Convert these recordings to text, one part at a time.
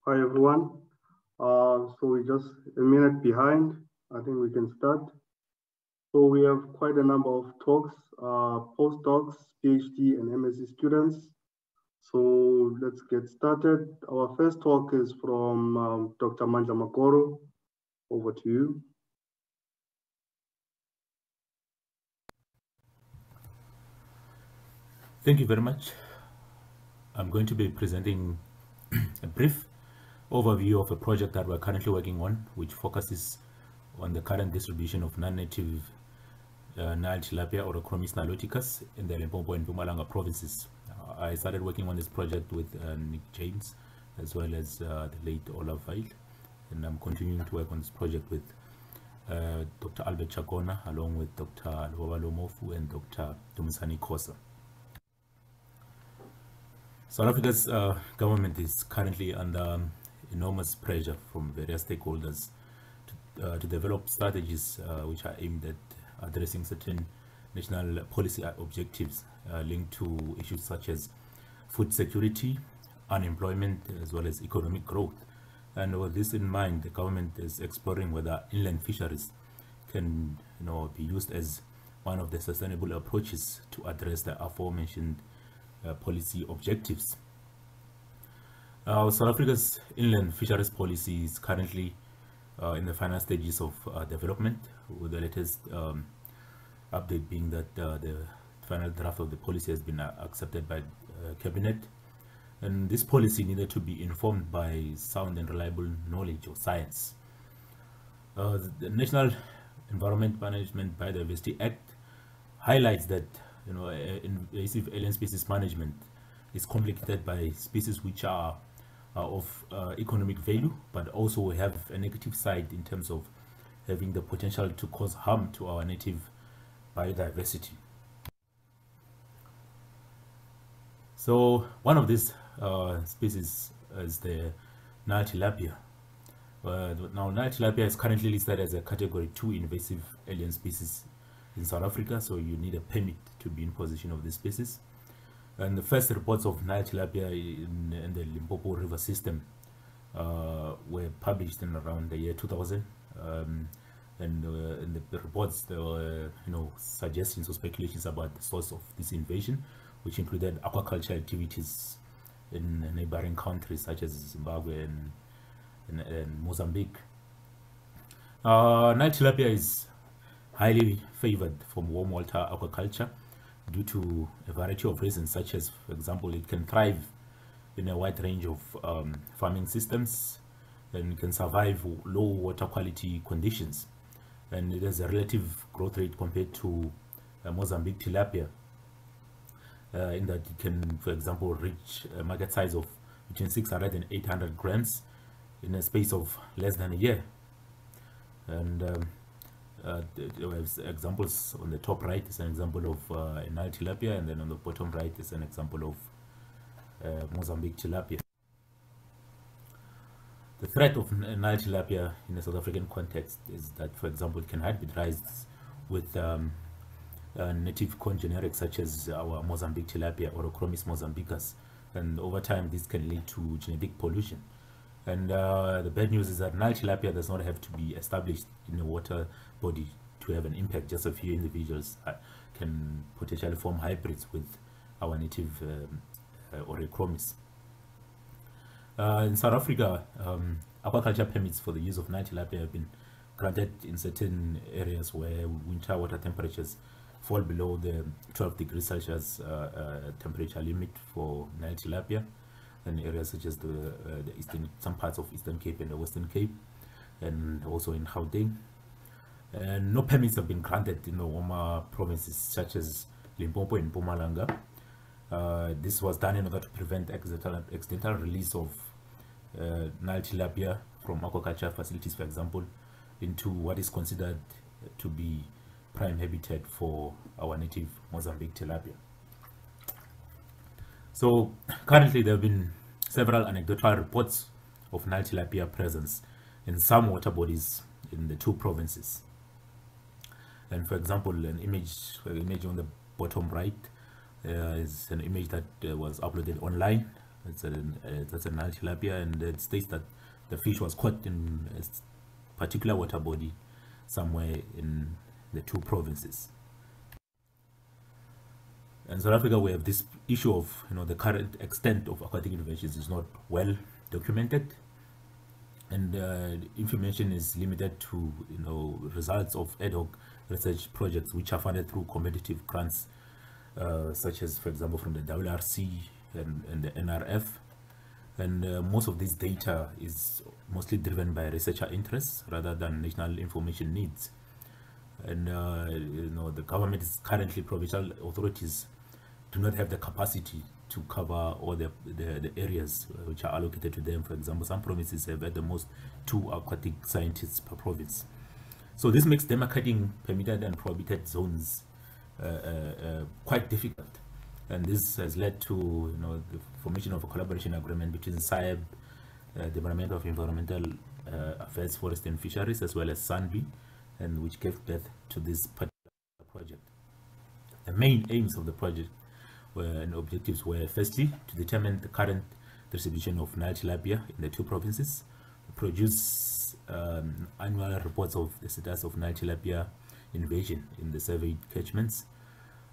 Hi everyone. So we're just a minute behind. I think we can start. So we have quite a number of talks, postdocs, PhD and MSc students. So let's get started. Our first talk is from Dr. Manja Makoro. Over to you. Thank you very much. I'm going to be presenting a brief overview of a project that we're currently working on, which focuses on the current distribution of non-native Nile tilapia or Chromis niloticus in the Limpopo and Mpumalanga provinces. I started working on this project with Nick James, as well as the late Olaf Veil, and I'm continuing to work on this project with Dr. Albert Chakona, along with Dr. Lwaba Lomofu and Dr. Dumisani Khosa. South Africa's government is currently under enormous pressure from various stakeholders to develop strategies which are aimed at addressing certain national policy objectives linked to issues such as food security, unemployment, as well as economic growth. And with this in mind, the government is exploring whether inland fisheries can be used as one of the sustainable approaches to address the aforementioned policy objectives. South Africa's inland fisheries policy is currently in the final stages of development, with the latest update being that the final draft of the policy has been accepted by Cabinet. And this policy needed to be informed by sound and reliable knowledge of science. The National Environment Management Biodiversity Act highlights that invasive alien species management is complicated by species which are of economic value, but also have a negative side in terms of having the potential to cause harm to our native biodiversity. So one of these species is the Nile tilapia. Now, Nile tilapia is currently listed as a Category 2 invasive alien species in South Africa, so you need a permit to be in possession of this species. And the first reports of Nile tilapia in the Limpopo River system were published in around the year 2000. And in the reports, there were suggestions or speculations about the source of this invasion, which included aquaculture activities in neighboring countries such as Zimbabwe and Mozambique. Nile tilapia is highly favored from warm water aquaculture due to a variety of reasons, such as, for example, it can thrive in a wide range of farming systems and can survive low water quality conditions. And it has a relative growth rate compared to Mozambique tilapia, in that it can, for example, reach a market size of between 600 and 800 grams in a space of less than a year. And there are examples on the top right is an example of Nile tilapia, and then on the bottom right is an example of Mozambique tilapia. The threat of Nile tilapia in a South African context is that, for example, it can hybridize with native corn generics such as our Mozambique tilapia or Chromis mozambicus, and over time this can lead to genetic pollution. And the bad news is that Nile tilapia does not have to be established in a water body to have an impact. Just a few individuals can potentially form hybrids with our native Chromis. In South Africa, aquaculture permits for the use of Nile tilapia have been granted in certain areas where winter water temperatures fall below the 12 degrees Celsius temperature limit for Nile tilapia, in areas such as the eastern, some parts of Eastern Cape and the Western Cape, and also in Gauteng. And no permits have been granted in the warmer provinces such as Limpopo and Mpumalanga. This was done in order to prevent accidental release of Nile tilapia from aquaculture facilities, for example, into what is considered to be prime habitat for our native Mozambique tilapia. So currently there have been several anecdotal reports of Nile tilapia presence in some water bodies in the two provinces. And for example, an image on the bottom right is an image that was uploaded online That's a Nile tilapia, and it states that the fish was caught in a particular water body somewhere in the two provinces. In South Africa, we have this issue of, the current extent of aquatic interventions is not well documented, and information is limited to, results of ad hoc research projects which are funded through competitive grants, such as, for example, from the WRC and the NRF. And most of this data is mostly driven by researcher interests rather than national information needs. And the government is currently, provincial authorities do not have the capacity to cover all the areas which are allocated to them. For example, some provinces have at the most 2 aquatic scientists per province. So this makes demarcating permitted and prohibited zones quite difficult. And this has led to the formation of a collaboration agreement between SAIAB, Department of Environmental Affairs, Forest and Fisheries, as well as SANBI, and which gave birth to this particular project. The main aims of the project and objectives were, firstly, to determine the current distribution of Nile tilapia in the 2 provinces, produce annual reports of the status of Nile tilapia invasion in the surveyed catchments.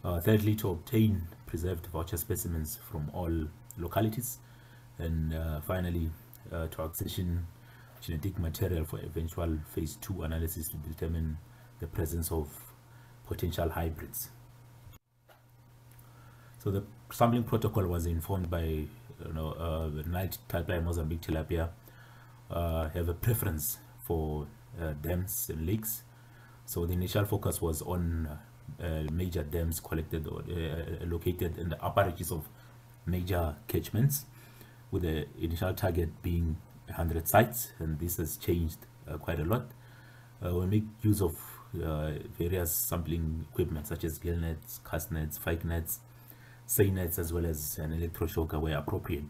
Thirdly, to obtain preserved voucher specimens from all localities, and finally, to accession genetic material for eventual phase 2 analysis to determine the presence of potential hybrids. So the sampling protocol was informed by, Nile tilapia and Mozambique tilapia have a preference for dams and lakes. So the initial focus was on major dams collected or located in the upper reaches of major catchments, with the initial target being 100 sites, and this has changed quite a lot. We make use of various sampling equipment such as gill nets, cast nets, fike nets, SAI nets, as well as an electroshocker where appropriate.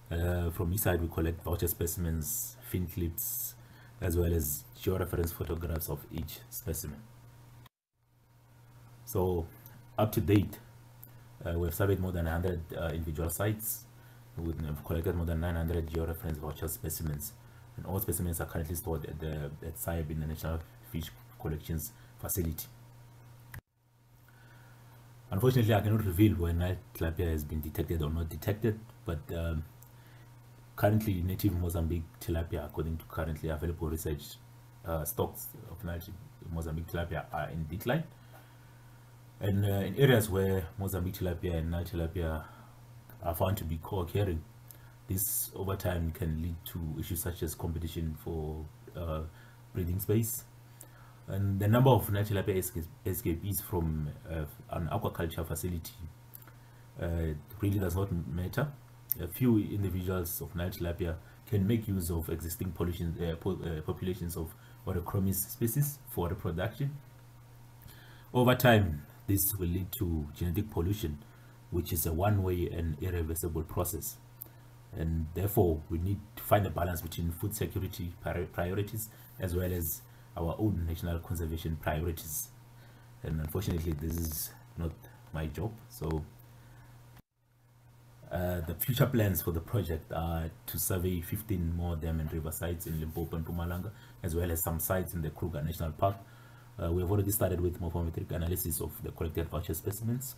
From each side, we collect voucher specimens, fin clips, as well as georeference photographs of each specimen. So, up to date, we have surveyed more than 100 individual sites. We have collected more than 900 georeference voucher specimens, and all specimens are currently stored at SAIAB in the National Fish Collections Facility. Unfortunately, I cannot reveal when Nile tilapia has been detected or not detected, but currently native Mozambique tilapia, according to currently available research, stocks of Mozambique tilapia are in decline. And in areas where Mozambique tilapia and Nile tilapia are found to be co-occurring, this over time can lead to issues such as competition for breeding space. And the number of Nile tilapia escapees from an aquaculture facility really does not matter. A few individuals of Nile tilapia can make use of existing populations of Orochromys species for reproduction. Over time, this will lead to genetic pollution, which is a one-way and irreversible process. And therefore, we need to find a balance between food security priorities as well as our own national conservation priorities. And unfortunately, this is not my job. So the future plans for the project are to survey 15 more dam and river sites in Limbo and Mpumalanga, as well as some sites in the Kruger National Park. We have already started with morphometric analysis of the collected voucher specimens.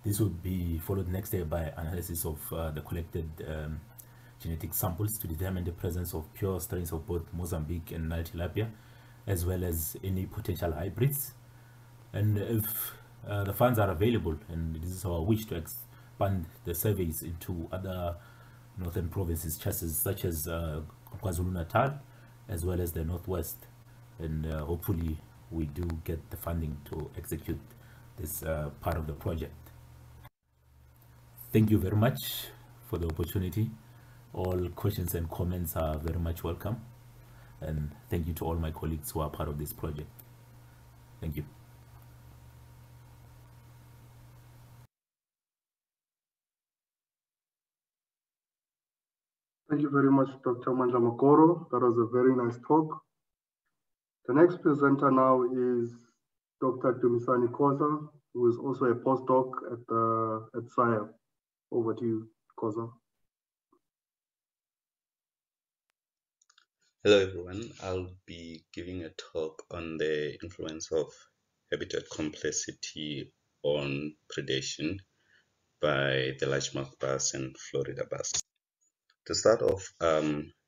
This would be followed next year by analysis of the collected genetic samples to determine the presence of pure strains of both Mozambique and Nile tilapia, as well as any potential hybrids. And if the funds are available, and this is our wish to expand the surveys into other northern provinces, such as KwaZulu-Natal, as well as the Northwest, and hopefully we do get the funding to execute this part of the project. Thank you very much for the opportunity. All questions and comments are very much welcome, and thank you to all my colleagues who are part of this project. Thank you. Thank you very much, Dr. Mandla Makoro. That was a very nice talk. The next presenter now is Dr. Dumisani Khoza, who is also a postdoc at SAIAB. Over to you, Koza. Hello everyone, I'll be giving a talk on the influence of habitat complexity on predation by the largemouth bass and Florida bass. To start off,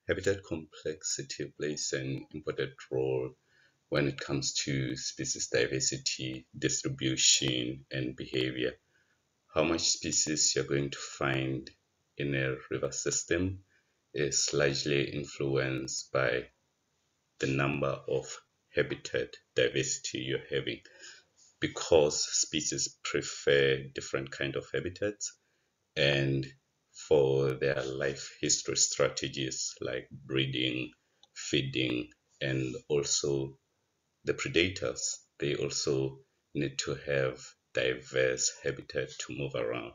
habitat complexity plays an important role when it comes to species diversity, distribution, and behavior. How much species you're going to find in a river system is largely influenced by the number of habitat diversity you're having, because species prefer different kind of habitats, and for their life history strategies like breeding, feeding, and also the predators, they also need to have diverse habitat to move around.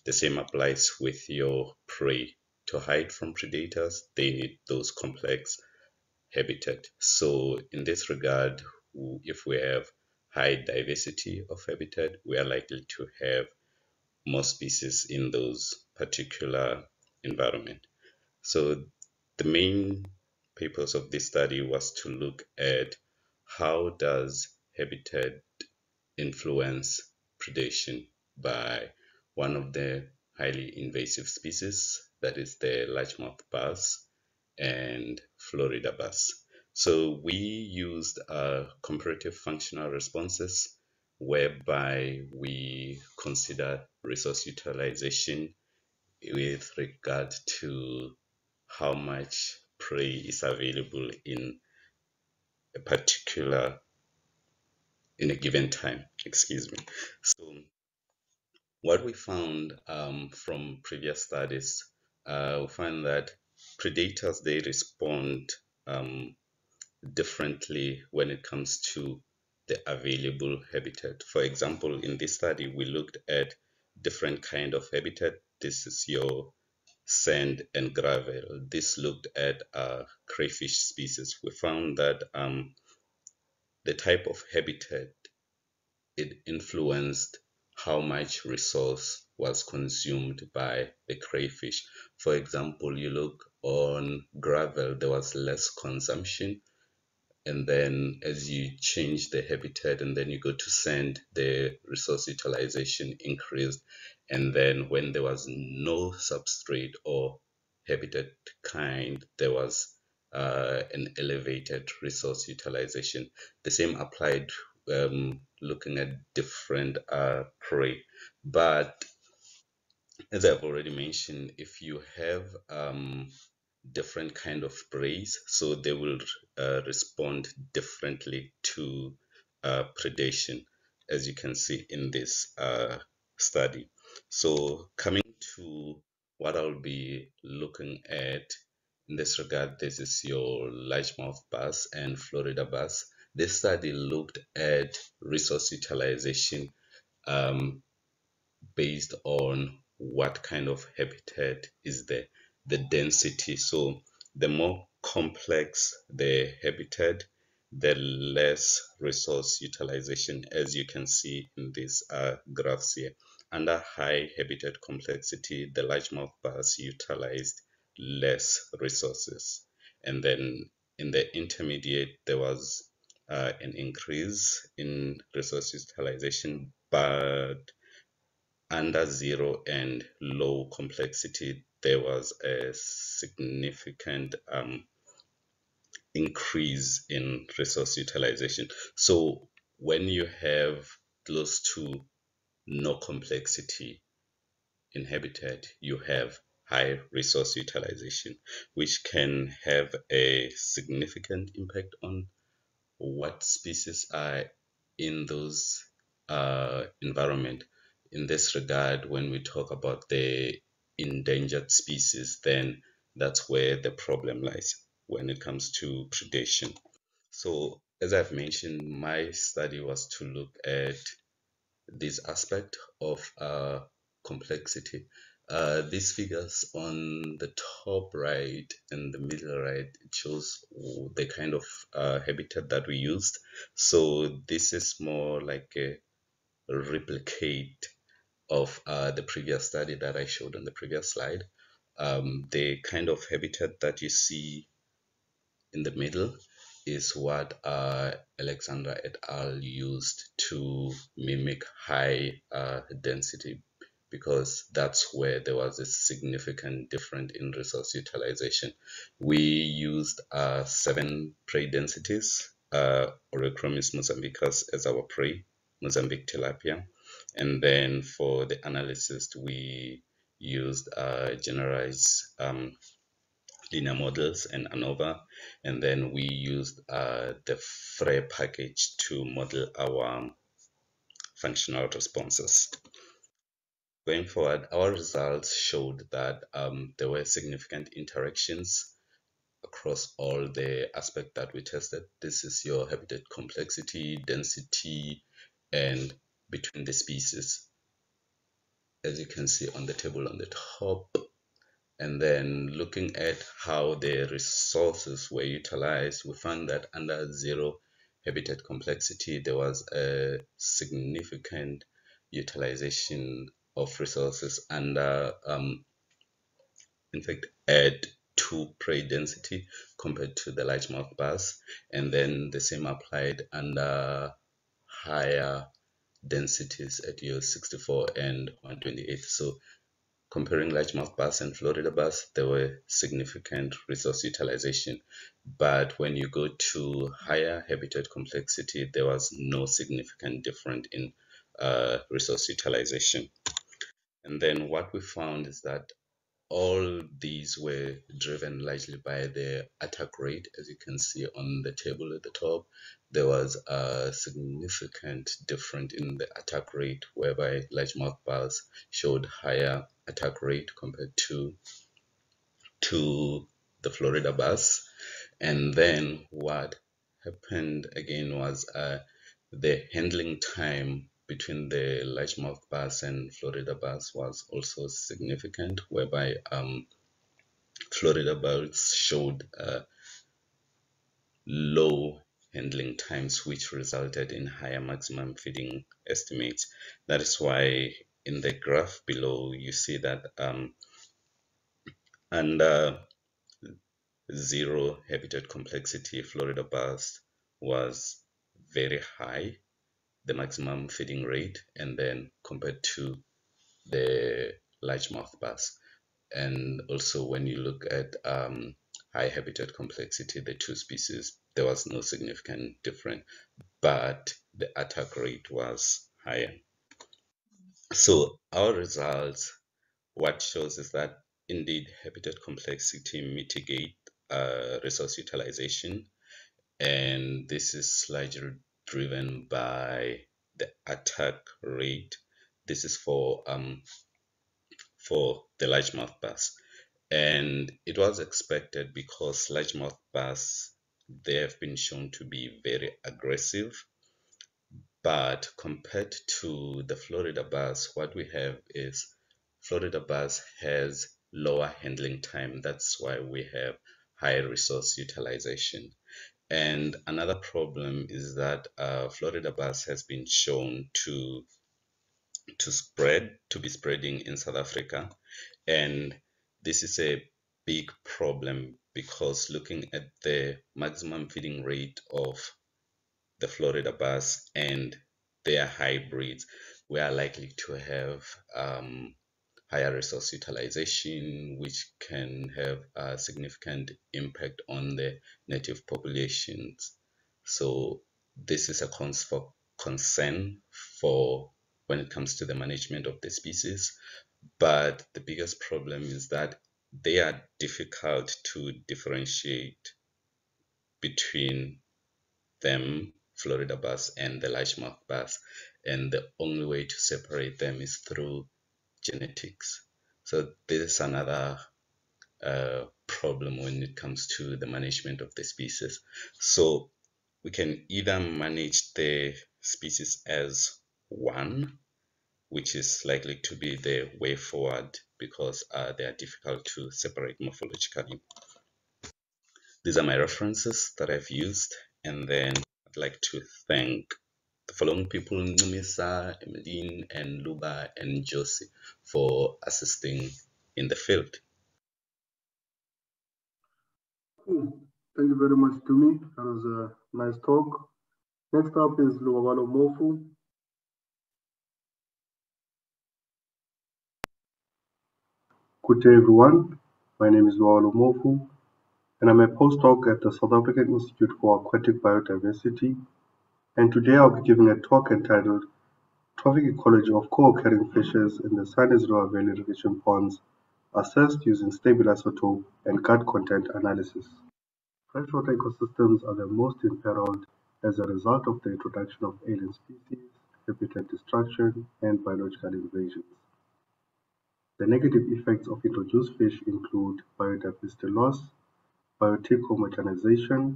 The same applies with your prey. To hide from predators, they need those complex habitat. So in this regard, if we have high diversity of habitat, we are likely to have more species in those particular environment. So the main purpose of this study was to look at how does habitat influence predation by one of the highly invasive species, that is the largemouth bass and Florida bass. So we used comparative functional responses, whereby we consider resource utilization with regard to how much prey is available in a given time. Excuse me. So what we found from previous studies, we find that predators, they respond differently when it comes to the available habitat. For example, in this study, we looked at different kind of habitat. This is your sand and gravel. This looked at crayfish species. We found that the type of habitat, it influenced how much resource was consumed by the crayfish. For example, you look on gravel, there was less consumption, and then as you change the habitat and then you go to sand, the resource utilization increased. And then when there was no substrate or habitat kind, there was an elevated resource utilization. The same applied looking at different prey. But as I've already mentioned, if you have different kind of preys, so they will respond differently to predation, as you can see in this study. So coming to what I'll be looking at in this regard, this is your largemouth bass and Florida bass. This study looked at resource utilization based on what kind of habitat is there, the density. So the more complex the habitat, the less resource utilization, as you can see in these graphs here. Under high habitat complexity, the largemouth bass utilized less resources. And then in the intermediate, there was an increase in resource utilization, but under zero and low complexity, there was a significant increase in resource utilization. So when you have close to no complexity in habitat, you have high resource utilization, which can have a significant impact on what species are in those environment. In this regard, when we talk about the endangered species, then that's where the problem lies when it comes to predation. So as I've mentioned, my study was to look at this aspect of complexity. These figures on the top right and the middle right, it shows the kind of habitat that we used. So this is more like a replicate of the previous study that I showed on the previous slide. The kind of habitat that you see in the middle is what Alexandra et al. Used to mimic high density, because that's where there was a significant difference in resource utilization. We used 7 prey densities, Oreochromis mozambicus as our prey, Mozambique tilapia, and then for the analysis we used generalized linear models and ANOVA, and then we used the FRE package to model our functional responses. Going forward, our results showed that there were significant interactions across all the aspects that we tested. This is your habitat complexity, density, and between the species, as you can see on the table on the top. And then looking at how the resources were utilized, we found that under 0 habitat complexity, there was a significant utilization of resources under, in fact, at 2 prey density compared to the largemouth bass. And then the same applied under higher densities at your 64 and 128. So comparing largemouth bass and Florida bass, there were significant resource utilization. But when you go to higher habitat complexity, there was no significant difference in resource utilization. And then what we found is that all these were driven largely by the attack rate. As you can see on the table at the top, there was a significant difference in the attack rate, whereby largemouth bass showed higher attack rate compared to the Florida bass. And then what happened again was the handling time between the largemouth bass and Florida bass was also significant, whereby Florida bass showed low handling times, which resulted in higher maximum feeding estimates. That is why in the graph below you see that under 0 habitat complexity, Florida bass was very high, the maximum feeding rate, and then compared to the largemouth bass. And also when you look at high habitat complexity, the 2 species, there was no significant difference, but the attack rate was higher. So our results, what shows is that indeed habitat complexity mitigate resource utilization, and this is largely driven by the attack rate. This is for the largemouth bass, and it was expected because largemouth bass, they have been shown to be very aggressive. But compared to the Florida bass, what we have is Florida bass has lower handling time. That's why we have high resource utilization. And another problem is that Florida bass has been shown to be spreading in South Africa, and this is a big problem because looking at the maximum feeding rate of the Florida bass and their hybrids, we are likely to have higher resource utilization, which can have a significant impact on the native populations. So this is a concern for when it comes to the management of the species. But the biggest problem is that they are difficult to differentiate between them, Florida bass and the largemouth bass, and the only way to separate them is through genetics. So this is another problem when it comes to the management of the species. So we can either manage the species as one, which is likely to be the way forward because they are difficult to separate morphologically. These are my references that I've used, and then I'd like to thank the following people, Numisa, Emeline, and Luba, and Josie, for assisting in the field. Cool. Thank you very much, Tumi. That was a nice talk. Next up is Luwalo Mofu. Good day, everyone. My name is Luwalo Mofu, and I'm a postdoc at the South African Institute for Aquatic Biodiversity. And today I'll be giving a talk entitled Trophic Ecology of Co-occurring Fishes in the Stingrays River Valley irrigation ponds, assessed using stable isotope and gut content analysis. Freshwater ecosystems are the most imperiled as a result of the introduction of alien species, habitat destruction, and biological invasions. The negative effects of introduced fish include biodiversity loss, biotic homogenization,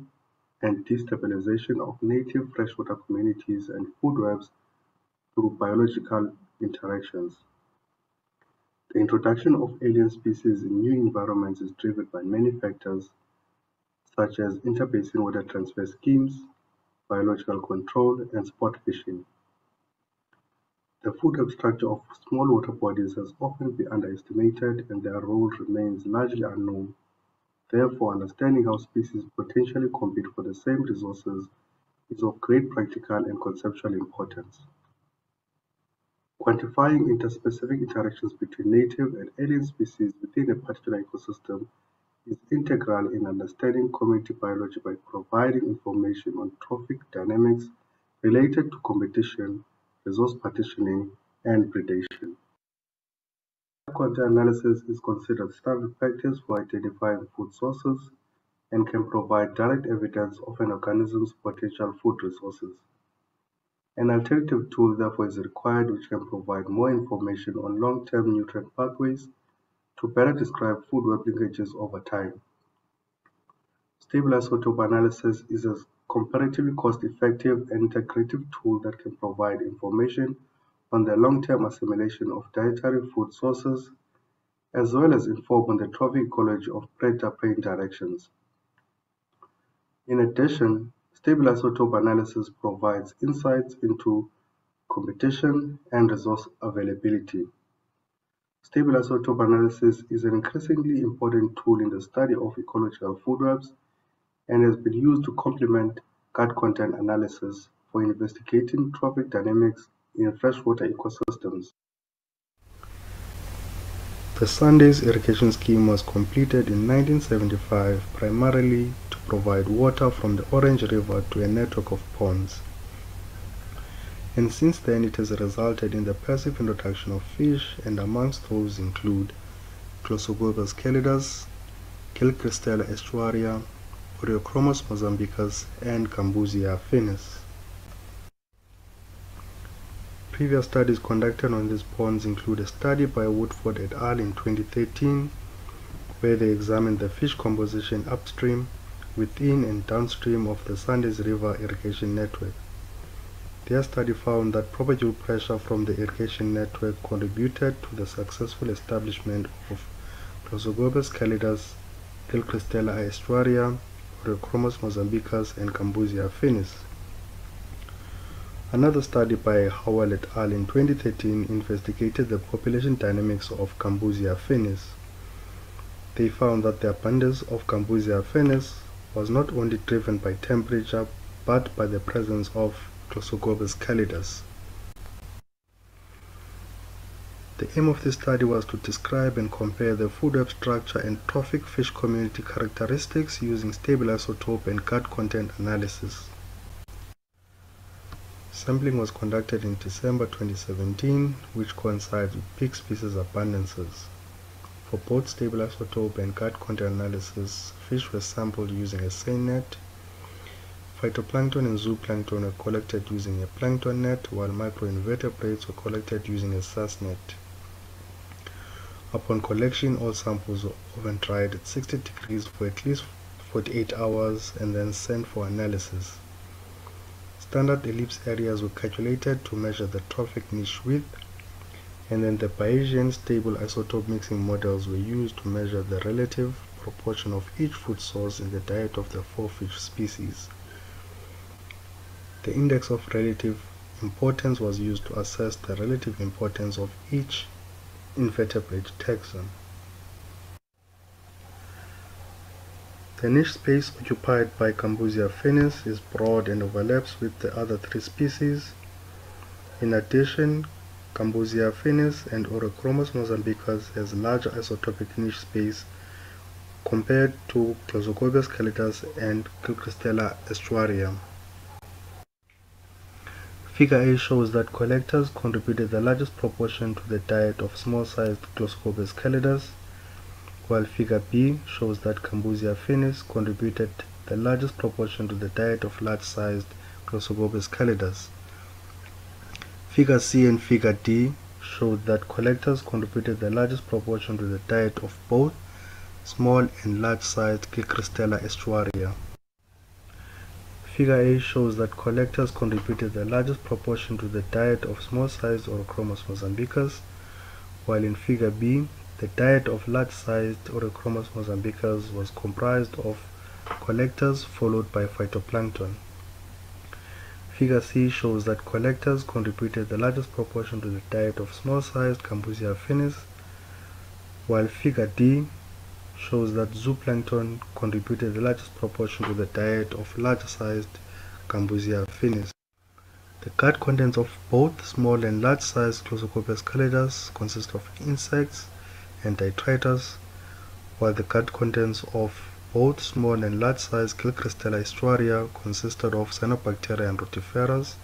and destabilization of native freshwater communities and food webs through biological interactions. The introduction of alien species in new environments is driven by many factors, such as interbasin water transfer schemes, biological control, and sport fishing. The food web structure of small water bodies has often been underestimated and their role remains largely unknown. Therefore, understanding how species potentially compete for the same resources is of great practical and conceptual importance. Quantifying interspecific interactions between native and alien species within a particular ecosystem is integral in understanding community biology by providing information on trophic dynamics related to competition, resource partitioning, and predation. Content analysis is considered standard practice for identifying food sources and can provide direct evidence of an organism's potential food resources. An alternative tool therefore is required which can provide more information on long-term nutrient pathways to better describe food web linkages over time. Stable isotope analysis is a comparatively cost-effective and integrative tool that can provide information on the long-term assimilation of dietary food sources, as well as inform on the trophic ecology of predator-prey interactions. In addition, stable isotope analysis provides insights into competition and resource availability. Stable isotope analysis is an increasingly important tool in the study of ecological food webs and has been used to complement gut content analysis for investigating trophic dynamics in freshwater ecosystems. The Stingrays irrigation scheme was completed in 1975 primarily to provide water from the Orange River to a network of ponds. And since then it has resulted in the passive introduction of fish, and amongst those include Chlosogobus calidus, Gilchristella estuaria, Oreochromis mozambicus, and Gambusia finis. Previous studies conducted on these ponds include a study by Woodford et al. In 2013, where they examined the fish composition upstream, within and downstream of the Stingrays River irrigation network. Their study found that propagule pressure from the irrigation network contributed to the successful establishment of Chlosogobus calidus, Gilchristella estuaria, Oreochromis mozambicus, and Gambusia finis. Another study by Howell et al. In 2013 investigated the population dynamics of Gambusia finis. They found that the abundance of Gambusia finis was not only driven by temperature but by the presence of Chlosogobus calidus. The aim of this study was to describe and compare the food web structure and trophic fish community characteristics using stable isotope and gut content analysis. Sampling was conducted in December 2017, which coincides with peak species abundances. For both stable isotope and gut content analysis, fish were sampled using a seine net. Phytoplankton and zooplankton were collected using a plankton net, while microinvertebrates were collected using a SAS net. Upon collection, all samples were oven dried at 60 degrees for at least 48 hours and then sent for analysis. Standard ellipse areas were calculated to measure the trophic niche width, and then the Bayesian stable isotope mixing models were used to measure the relative proportion of each food source in the diet of the 4 fish species. The index of relative importance was used to assess the relative importance of each invertebrate taxon. The niche space occupied by Gambusia finis is broad and overlaps with the other three species. In addition, Gambusia finis and Orochromis mozambicus has larger isotopic niche space compared to Glossocobius calidus and Gilchristella estuaria. Figure A shows that collectors contributed the largest proportion to the diet of small-sized Glossocobius calidus, while Figure B shows that Gambusia finis contributed the largest proportion to the diet of large-sized Glossocobius calidus. Figure C and Figure D showed that collectors contributed the largest proportion to the diet of both small and large-sized Gilchristella estuaria. Figure A shows that collectors contributed the largest proportion to the diet of small-sized Orochromis mozambicus, while in Figure B, the diet of large-sized Orochromis mozambicus was comprised of collectors followed by phytoplankton. Figure C shows that collectors contributed the largest proportion to the diet of small-sized Gambusia finis, while Figure D shows that zooplankton contributed the largest proportion to the diet of larger-sized Gambusia finis. The gut contents of both small and large-sized Glossocobius calidus consist of insects and detritus, while the gut contents of both small and large-sized Gilchristella estuaria consisted of cyanobacteria and rotiferas.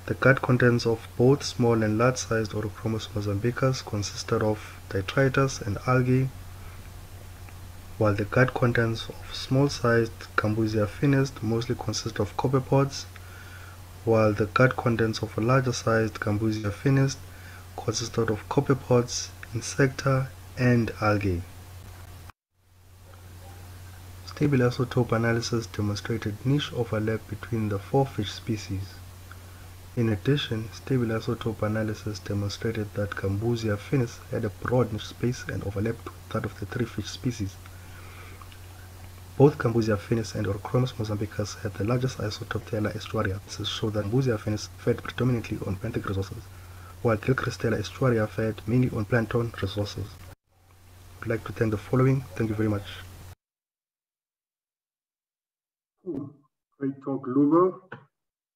The gut contents of both small and large-sized Orochromis mozambicus consisted of detritus and algae, while the gut contents of small-sized Gambusia finis mostly consist of copepods, while the gut contents of a larger-sized Gambusia finis consisted of copepods, insecta, and algae. Stable isotope analysis demonstrated niche overlap between the 4 fish species. In addition, stable isotope analysis demonstrated that Gambusia finis had a broad niche space and overlapped with that of the 3 fish species. Both Gambusia finis and Orochromis mozambicus had the largest isotope Tilapia estuaria. This showed that Gambusia finis fed predominantly on benthic resources, while Gilchristella estuaria fed mainly on plankton resources. I'd like to thank the following. Thank you very much. Great talk, Luba.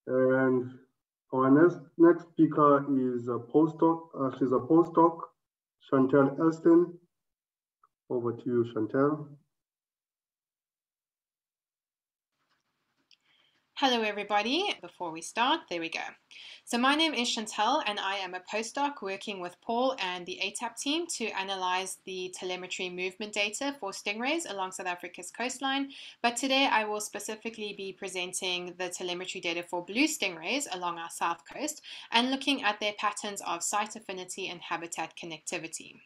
And our next speaker is a postdoc. She's a postdoc, Chantal Elston. Over to you, Chantal. Hello everybody. Before we start, there we go. So my name is Chantal and I am a postdoc working with Paul and the ATAP team to analyze the telemetry movement data for stingrays along South Africa's coastline. But today I will specifically be presenting the telemetry data for blue stingrays along our south coast and looking at their patterns of site affinity and habitat connectivity.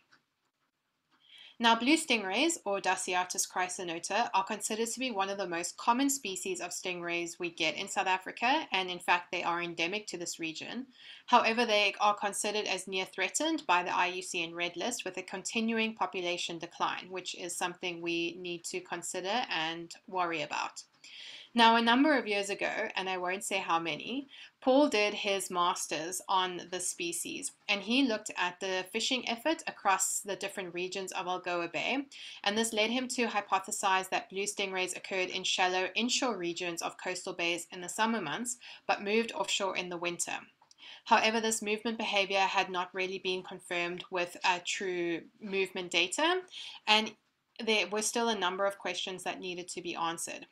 Now, blue stingrays, or Daciatus chrysonota, are considered to be one of the most common species of stingrays we get in South Africa, and in fact they are endemic to this region. However, they are considered as near threatened by the IUCN Red List with a continuing population decline, which is something we need to consider and worry about. Now, a number of years ago, and I won't say how many, Paul did his master's on the species, and he looked at the fishing effort across the different regions of Algoa Bay, and this led him to hypothesize that blue stingrays occurred in shallow inshore regions of coastal bays in the summer months, but moved offshore in the winter. However, this movement behavior had not really been confirmed with true movement data, and there were still a number of questions that needed to be answered.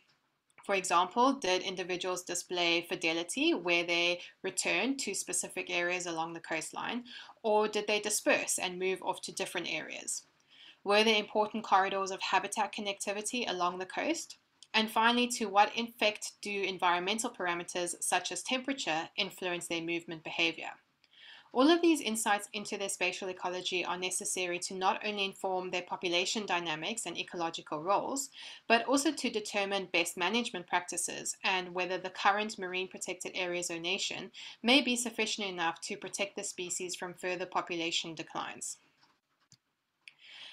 For example, did individuals display fidelity where they returned to specific areas along the coastline, or did they disperse and move off to different areas? Were there important corridors of habitat connectivity along the coast? And finally, to what effect do environmental parameters such as temperature influence their movement behavior? All of these insights into their spatial ecology are necessary to not only inform their population dynamics and ecological roles, but also to determine best management practices and whether the current marine protected area zonation may be sufficient enough to protect the species from further population declines.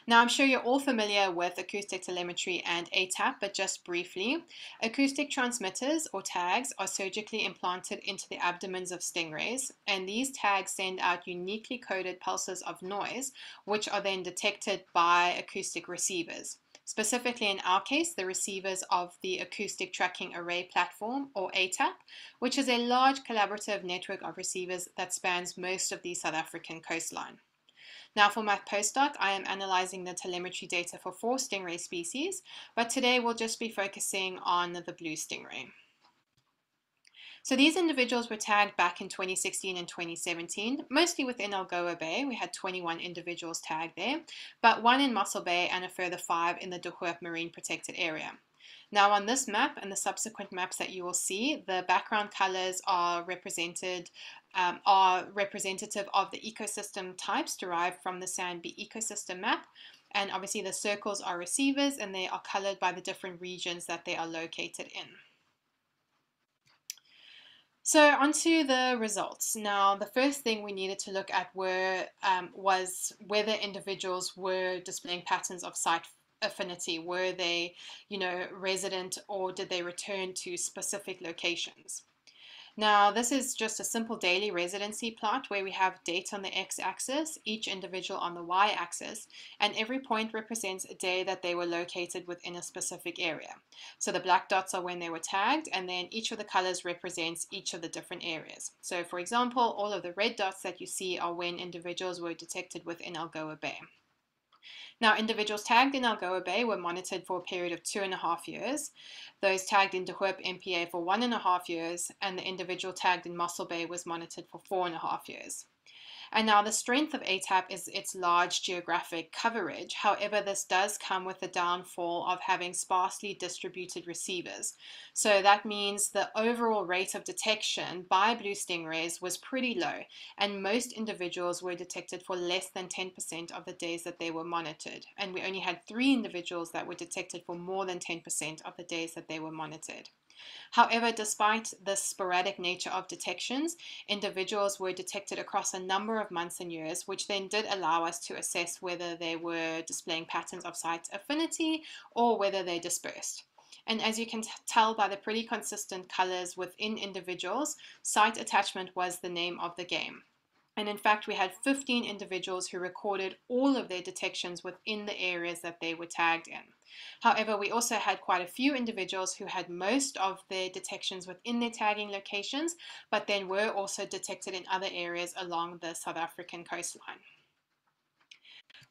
Now, I'm sure you're all familiar with acoustic telemetry and ATAP, but just briefly, acoustic transmitters or tags are surgically implanted into the abdomens of stingrays, and these tags send out uniquely coded pulses of noise, which are then detected by acoustic receivers. Specifically in our case, the receivers of the Acoustic Tracking Array Platform, or ATAP, which is a large collaborative network of receivers that spans most of the South African coastline. Now for my postdoc, I am analyzing the telemetry data for 4 stingray species, but today we'll just be focusing on the blue stingray. So these individuals were tagged back in 2016 and 2017, mostly within Algoa Bay. We had 21 individuals tagged there, but 1 in Mossel Bay and a further 5 in the De Hoop Marine Protected Area. Now on this map and the subsequent maps that you will see, the background colors are representative of the ecosystem types derived from the SAIAB ecosystem map. And obviously the circles are receivers and they are colored by the different regions that they are located in. So onto the results. Now, the first thing we needed to look at was whether individuals were displaying patterns of site affinity. Were they, resident, or did they return to specific locations? Now, this is just a simple daily residency plot where we have dates on the x-axis, each individual on the y-axis, and every point represents a day that they were located within a specific area. So the black dots are when they were tagged, and then each of the colors represents each of the different areas. So for example, all of the red dots that you see are when individuals were detected within Algoa Bay. Now, individuals tagged in Algoa Bay were monitored for a period of 2.5 years. Those tagged in De Hoop MPA for 1.5 years, and the individual tagged in Mossel Bay was monitored for 4.5 years. And now the strength of ATAP is its large geographic coverage. However, this does come with the downfall of having sparsely distributed receivers. So that means the overall rate of detection by blue stingrays was pretty low, and most individuals were detected for less than 10% of the days that they were monitored. And we only had 3 individuals that were detected for more than 10% of the days that they were monitored. However, despite the sporadic nature of detections, individuals were detected across a number of months and years, which then did allow us to assess whether they were displaying patterns of site affinity or whether they dispersed. And as you can tell by the pretty consistent colors within individuals, site attachment was the name of the game. And in fact, we had 15 individuals who recorded all of their detections within the areas that they were tagged in. However, we also had quite a few individuals who had most of their detections within their tagging locations, but then were also detected in other areas along the South African coastline.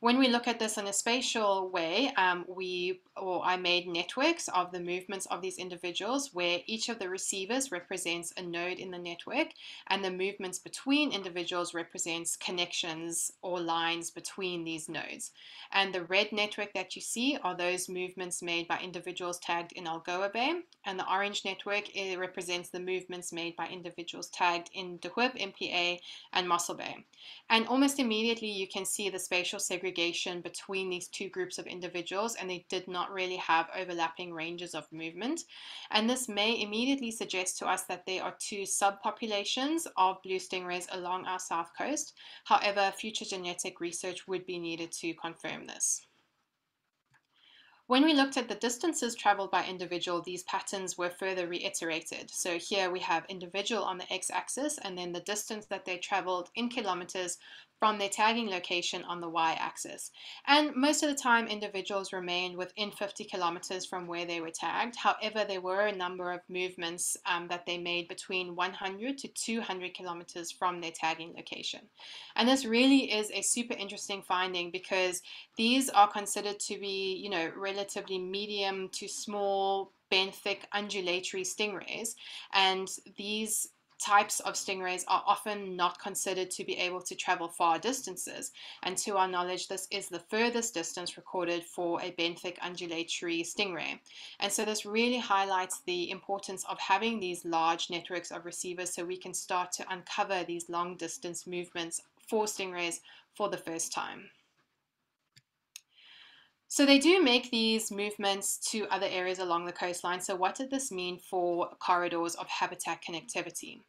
When we look at this in a spatial way, I made networks of the movements of these individuals where each of the receivers represents a node in the network, and the movements between individuals represents connections or lines between these nodes. And the red network that you see are those movements made by individuals tagged in Algoa Bay, and the orange network represents the movements made by individuals tagged in De Hoop MPA and Mossel Bay. And almost immediately you can see the spatial segregation between these two groups of individuals, and they did not really have overlapping ranges of movement. And this may immediately suggest to us that there are 2 subpopulations of blue stingrays along our south coast. However, future genetic research would be needed to confirm this. When we looked at the distances traveled by individual, these patterns were further reiterated. So here we have individual on the x-axis, and then the distance that they traveled in kilometers from their tagging location on the y-axis. And most of the time, individuals remained within 50 kilometers from where they were tagged. However, there were a number of movements that they made between 100 to 200 kilometers from their tagging location. And this really is a super interesting finding, because these are considered to be, relatively medium to small, benthic, undulatory stingrays. And these types of stingrays are often not considered to be able to travel far distances. And to our knowledge, this is the furthest distance recorded for a benthic undulatory stingray. And so this really highlights the importance of having these large networks of receivers so we can start to uncover these long distance movements for stingrays for the first time. So they do make these movements to other areas along the coastline. So what did this mean for corridors of habitat connectivity?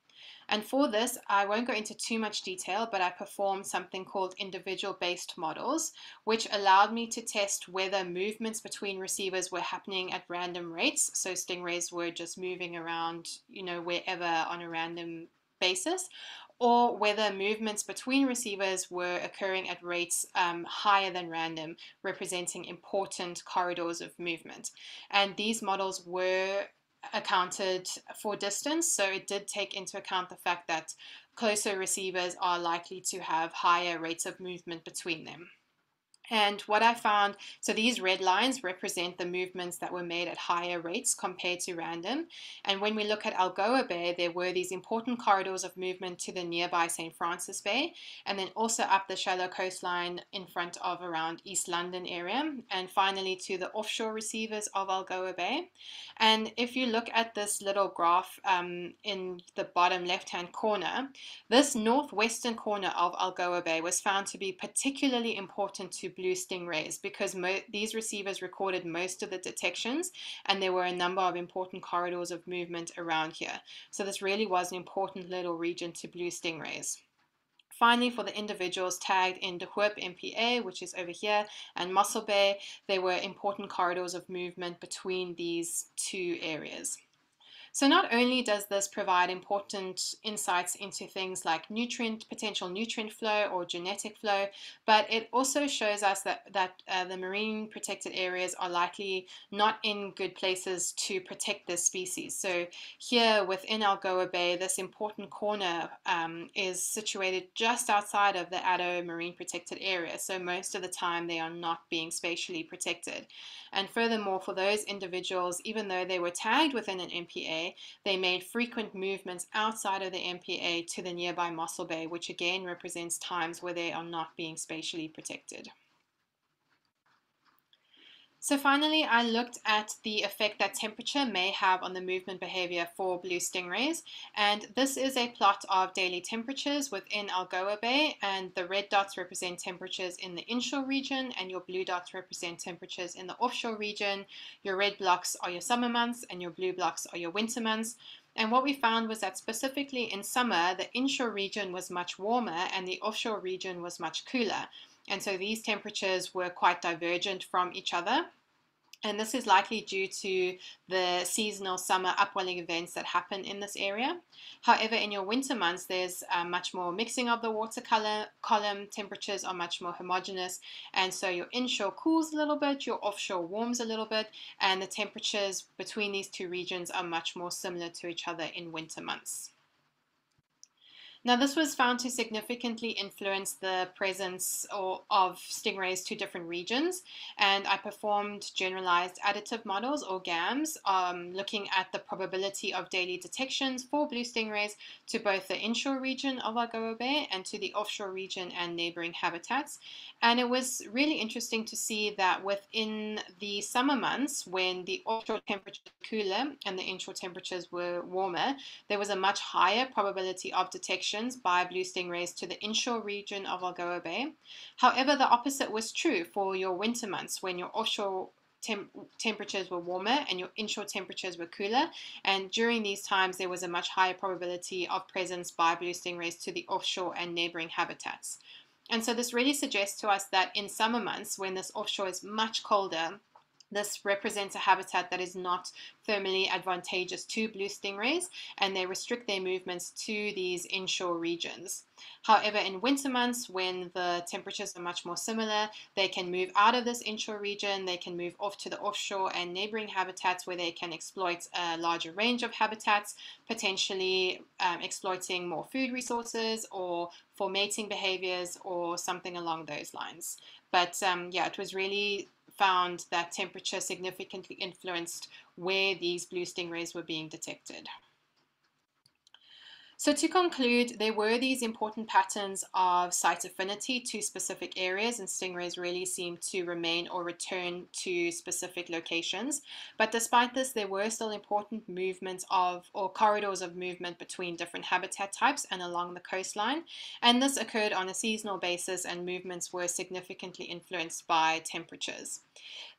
And for this, I won't go into too much detail, but I performed something called individual-based models, which allowed me to test whether movements between receivers were happening at random rates. So stingrays were just moving around, wherever on a random basis, or whether movements between receivers were occurring at rates higher than random, representing important corridors of movement. And these models were accounted for distance, so it did take into account the fact that closer receivers are likely to have higher rates of movement between them. And what I found, so these red lines represent the movements that were made at higher rates compared to random. And when we look at Algoa Bay, there were these important corridors of movement to the nearby St. Francis Bay, and then also up the shallow coastline in front of around East London area, and finally to the offshore receivers of Algoa Bay. And if you look at this little graph in the bottom left-hand corner, this northwestern corner of Algoa Bay was found to be particularly important to blue stingrays because these receivers recorded most of the detections, and there were a number of important corridors of movement around here. So this really was an important little region to blue stingrays. Finally, for the individuals tagged in De Hoop MPA, which is over here, and Mossel Bay, there were important corridors of movement between these two areas. So not only does this provide important insights into things like potential nutrient flow or genetic flow, but it also shows us that the marine protected areas are likely not in good places to protect this species. So here within Algoa Bay, this important corner is situated just outside of the Addo marine protected area. So most of the time they are not being spatially protected. And furthermore, for those individuals, even though they were tagged within an MPA, they made frequent movements outside of the MPA to the nearby Mossel Bay, which again represents times where they are not being spatially protected. So finally, I looked at the effect that temperature may have on the movement behavior for blue stingrays. And this is a plot of daily temperatures within Algoa Bay. And the red dots represent temperatures in the inshore region, and your blue dots represent temperatures in the offshore region. Your red blocks are your summer months, and your blue blocks are your winter months. And what we found was that specifically in summer, the inshore region was much warmer and the offshore region was much cooler. And so these temperatures were quite divergent from each other. And this is likely due to the seasonal summer upwelling events that happen in this area. However, in your winter months, there's much more mixing of the water column. Temperatures are much more homogeneous. And so your inshore cools a little bit, your offshore warms a little bit, and the temperatures between these two regions are much more similar to each other in winter months. Now, this was found to significantly influence the presence of stingrays to different regions, and I performed generalized additive models, or GAMs, looking at the probability of daily detections for blue stingrays to both the inshore region of Algoa Bay and to the offshore region and neighboring habitats. And it was really interesting to see that within the summer months, when the offshore temperatures were cooler and the inshore temperatures were warmer, there was a much higher probability of detections by blue stingrays to the inshore region of Algoa Bay. However, the opposite was true for your winter months, when your offshore temperatures were warmer and your inshore temperatures were cooler. And during these times, there was a much higher probability of presence by blue stingrays to the offshore and neighboring habitats. And so this really suggests to us that in summer months, when this offshore is much colder, this represents a habitat that is not thermally advantageous to blue stingrays, and they restrict their movements to these inshore regions. However, in winter months, when the temperatures are much more similar, they can move out of this inshore region, they can move off to the offshore and neighboring habitats where they can exploit a larger range of habitats, potentially exploiting more food resources or for mating behaviors or something along those lines. But yeah, it was really found that temperature significantly influenced where these blue stingrays were being detected. So to conclude, there were these important patterns of site affinity to specific areas, and stingrays really seemed to remain or return to specific locations. But despite this, there were still important movements or corridors of movement between different habitat types and along the coastline. And this occurred on a seasonal basis, and movements were significantly influenced by temperatures.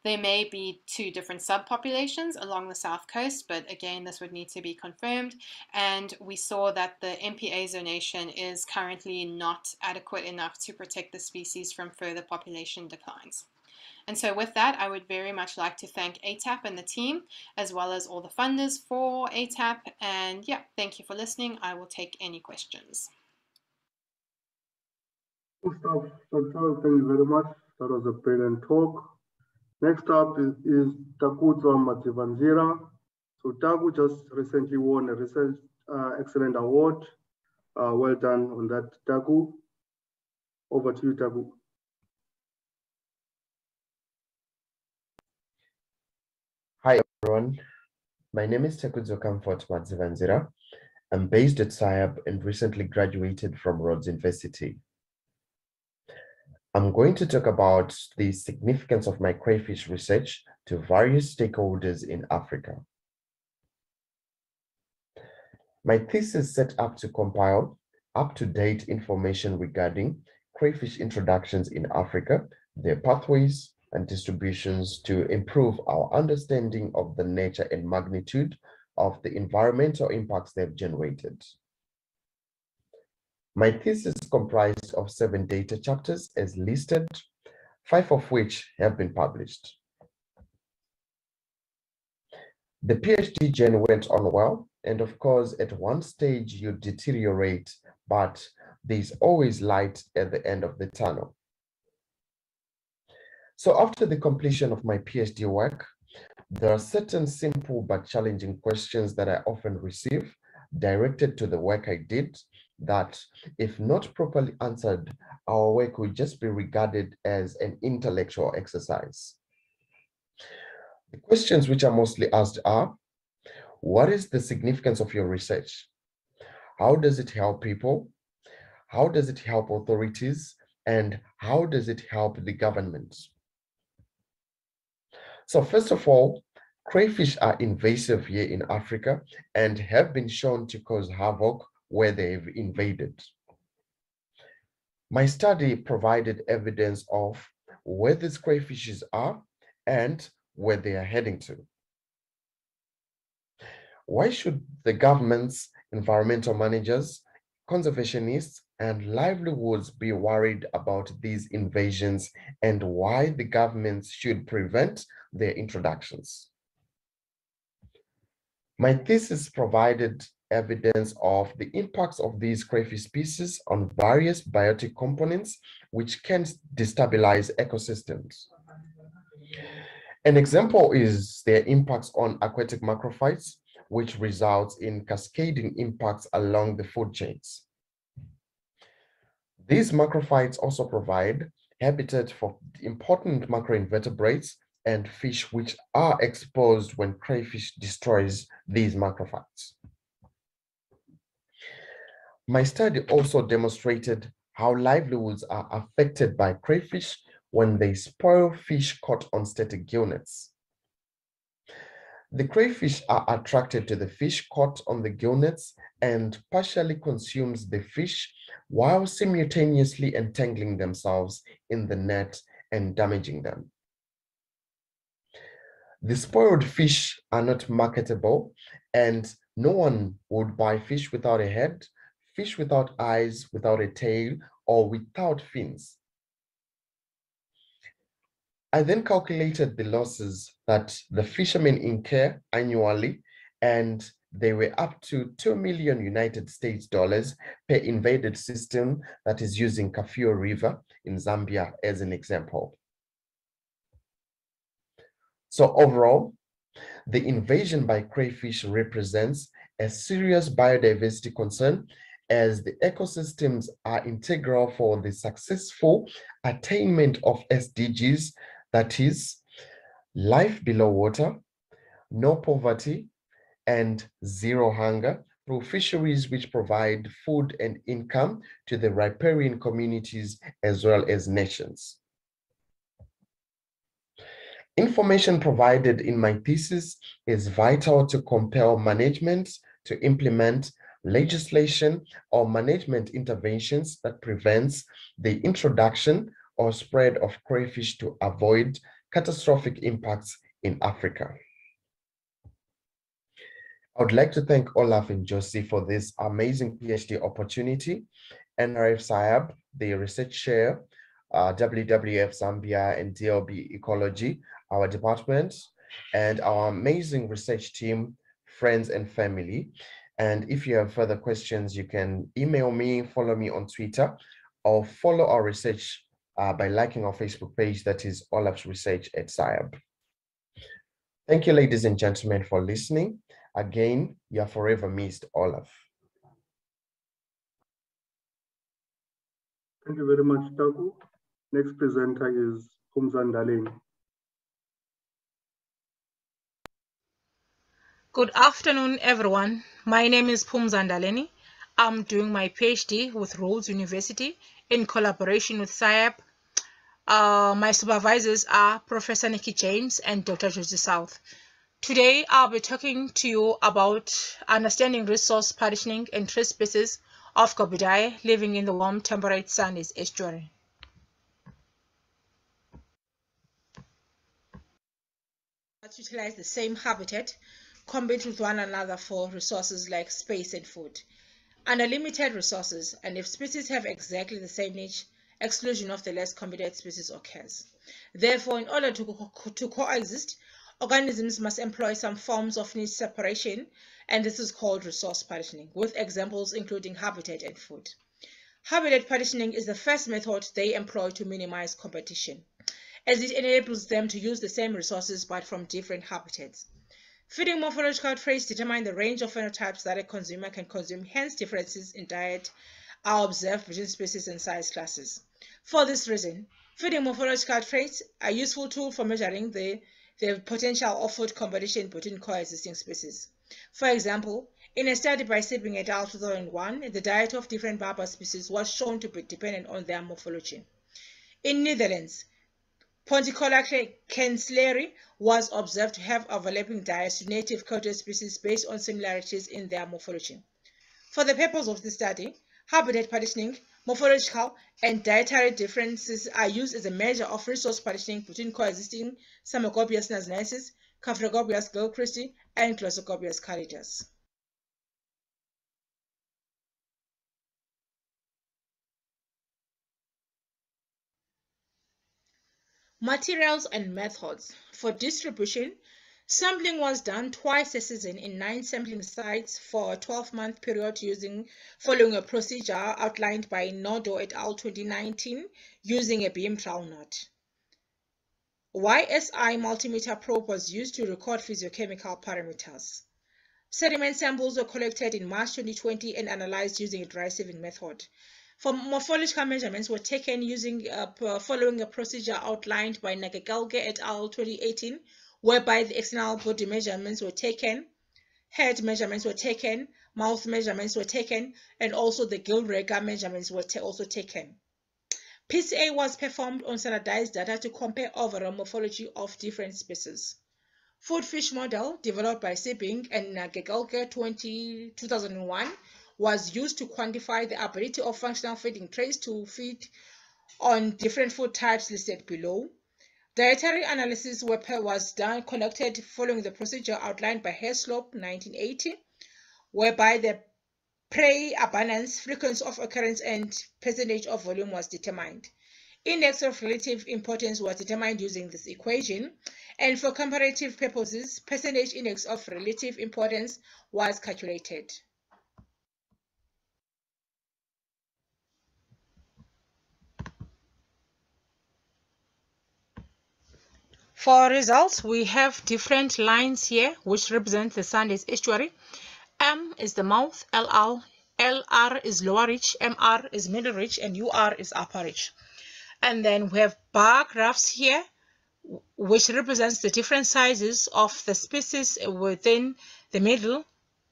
There may be two different subpopulations along the south coast, but again, this would need to be confirmed. And we saw that the MPA zonation is currently not adequate enough to protect the species from further population declines. And so with that, I would very much like to thank ATAP and the team, as well as all the funders for ATAP. And yeah, thank you for listening. I will take any questions. Thank you very much. That was a brilliant talk. Next up is Takuzo Mativanzira. So Taku just recently won a Research Excellent Award. Well done on that, Taku. Over to you, Taku. Hi, everyone. My name is Takuzo Comfort Madzivanzira. I'm based at SAIAB and recently graduated from Rhodes University. I'm going to talk about the significance of my crayfish research to various stakeholders in Africa. My thesis set up to compile up-to-date information regarding crayfish introductions in Africa, their pathways and distributions to improve our understanding of the nature and magnitude of the environmental impacts they've generated. My thesis comprised of 7 data chapters as listed, 5 of which have been published. The PhD journey went on well, and of course, at one stage you deteriorate, but there's always light at the end of the tunnel. So after the completion of my PhD work, there are certain simple but challenging questions that I often receive directed to the work I did that, if not properly answered, our work would just be regarded as an intellectual exercise. The questions which are mostly asked are, what is the significance of your research? How does it help people? How does it help authorities? And how does it help the government? So first of all, crayfish are invasive here in Africa and have been shown to cause havoc where they've invaded. My study provided evidence of where these crayfishes are and where they are heading to. Why should the governments, environmental managers, conservationists, and livelihoods be worried about these invasions, and why the governments should prevent their introductions? My thesis provided evidence of the impacts of these crayfish species on various biotic components which can destabilize ecosystems. An example is their impacts on aquatic macrophytes, which results in cascading impacts along the food chains. These macrophytes also provide habitat for important macroinvertebrates and fish which are exposed when crayfish destroys these macrophytes. My study also demonstrated how livelihoods are affected by crayfish when they spoil fish caught on static gillnets. The crayfish are attracted to the fish caught on the gillnets and partially consumes the fish while simultaneously entangling themselves in the net and damaging them. The spoiled fish are not marketable, and no one would buy fish without a head, fish without eyes, without a tail, or without fins. I then calculated the losses that the fishermen incur annually, and they were up to $2 million United States dollars per invaded system that is using Kafue River in Zambia as an example. So overall, the invasion by crayfish represents a serious biodiversity concern, as the ecosystems are integral for the successful attainment of SDGs, that is, life below water, no poverty, and zero hunger, through fisheries which provide food and income to the riparian communities as well as nations. Information provided in my thesis is vital to compel management to implement legislation or management interventions that prevents the introduction or spread of crayfish to avoid catastrophic impacts in Africa. I would like to thank Olaf and Josie for this amazing PhD opportunity, NRF SAIAB, the research chair, WWF Zambia and DLB Ecology, our department, and our amazing research team, friends and family. And if you have further questions, you can email me, follow me on Twitter, or follow our research by liking our Facebook page, that is Olaf's Research at SAIAB. Thank you, ladies and gentlemen, for listening. Again, you are forever missed, Olaf. Thank you very much, Taku. Next presenter is Phumzandaleni. Good afternoon, everyone. My name is Phumzandaleni. I'm doing my PhD with Rhodes University in collaboration with SAIAB. My supervisors are Professor Nikki James and Dr. Josie South. Today, I'll be talking to you about understanding resource partitioning and trace species of Gobidae living in the warm temperate Sandys estuary. That utilize the same habitat, compete with one another for resources like space and food. Under limited resources, and if species have exactly the same niche, exclusion of the less competent species occurs. Therefore, in order to coexist, organisms must employ some forms of niche separation, and this is called resource partitioning, with examples including habitat and food. Habitat partitioning is the first method they employ to minimize competition, as it enables them to use the same resources but from different habitats. Feeding morphological traits determine the range of phenotypes that a consumer can consume, hence differences in diet are observed between species and size classes. For this reason, feeding morphological traits are a useful tool for measuring the potential of food competition between coexisting species. For example, in a study by Sibing et al. 2001, the diet of different barber species was shown to be dependent on their morphology. In Netherlands, Ponticola cancleri was observed to have overlapping diets to native coated species based on similarities in their morphology. For the purpose of this study, habitat partitioning, morphological, and dietary differences are used as a measure of resource partitioning between coexisting Psammogobius nasnensis, Caphragobius gilchristi, and Glossogobius calidus. Materials and methods. For distribution, sampling was done twice a season in 9 sampling sites for a 12-month period following a procedure outlined by Nodo et al. 2019 using a beam trowel knot. YSI multimeter probe was used to record physiochemical parameters. Sediment samples were collected in March 2020 and analyzed using a dry sieving method. For morphological measurements were taken following a procedure outlined by Nagagalge et al. 2018, whereby the external body measurements were taken, head measurements were taken, mouth measurements were taken, and also the gill rega measurements were also taken. PCA was performed on standardized data to compare overall morphology of different species. Food fish model developed by Sibing and Nagagalge 2001 was used to quantify the ability of functional feeding trays to feed on different food types listed below. Dietary analysis was conducted following the procedure outlined by Heslop 1980, whereby the prey abundance, frequency of occurrence, and percentage of volume was determined. Index of relative importance was determined using this equation, and for comparative purposes, percentage index of relative importance was calculated. For results, we have different lines here which represent the Sandys estuary. M is the mouth, LR is lower reach, MR is middle reach, and UR is upper reach. And then we have bar graphs here, which represents the different sizes of the species within the middle,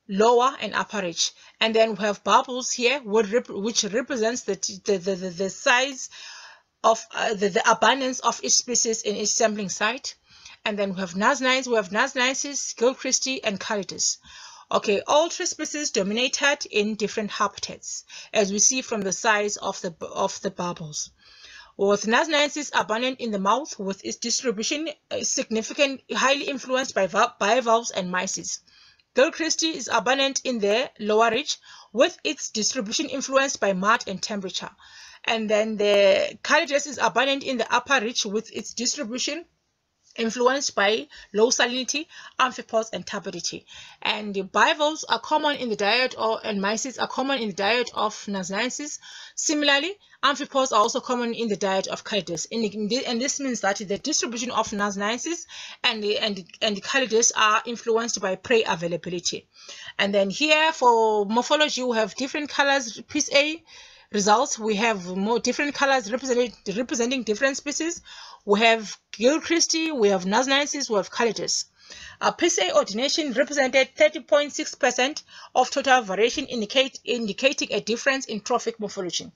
lower, and upper reach. And then we have bubbles here, which represents the size of the abundance of each species in each sampling site. And then we have Nasnisis, Gilchristi, and Calidus. Okay, all 3 species dominated in different habitats, as we see from the size of the bubbles. with nasnensis abundant in the mouth, with its distribution highly influenced by bivalves and mysis. Gilchrist is abundant in the lower reach, with its distribution influenced by mud and temperature. And then the Calidus is abundant in the upper reach, with its distribution influenced by low salinity, amphipods, and turbidity. And the bivalves are common in the diet and mysis are common in the diet of nasnensis. Similarly, amphipods are also common in the diet of Calidus. And this means that the distribution of nasnensis and the Calidus are influenced by prey availability. And then here for morphology, we have different colors. Piece A results, we have more different colors representing different species. We have Gilchrist, we have nasnensis, we have Calidus. Piece A ordination represented 30.6% of total variation, indicating a difference in trophic morphology.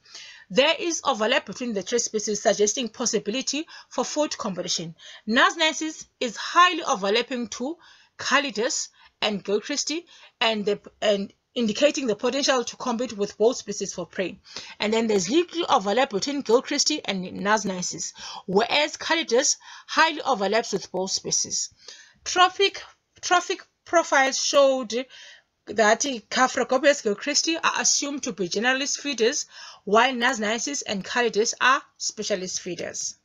There is overlap between the three species, suggesting possibility for food competition. Nasnensis is highly overlapping to Calidus and Gilchrist, and indicating the potential to compete with both species for prey. And then there's little overlap between Gilchrist and nasnensis, whereas Calidus highly overlaps with both species. Trophic profiles showed that Caphracopius gilchristi are assumed to be generalist feeders, while nasnensis and Calidus are specialist feeders.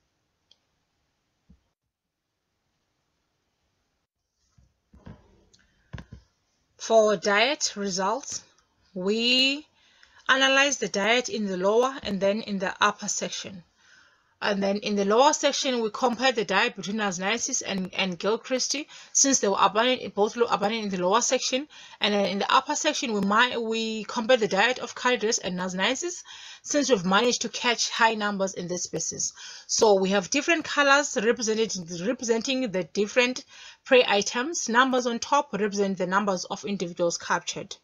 For diet results, we analyze the diet in the lower and then in the upper section. And then in the lower section, we compare the diet between nasnensis and Gilchrist, since they were abundant, both abundant in the lower section. And then in the upper section, we compare the diet of Calidus and nasnensis, since we've managed to catch high numbers in this species. So we have different colors representing the different prey items. Numbers on top represent the numbers of individuals captured.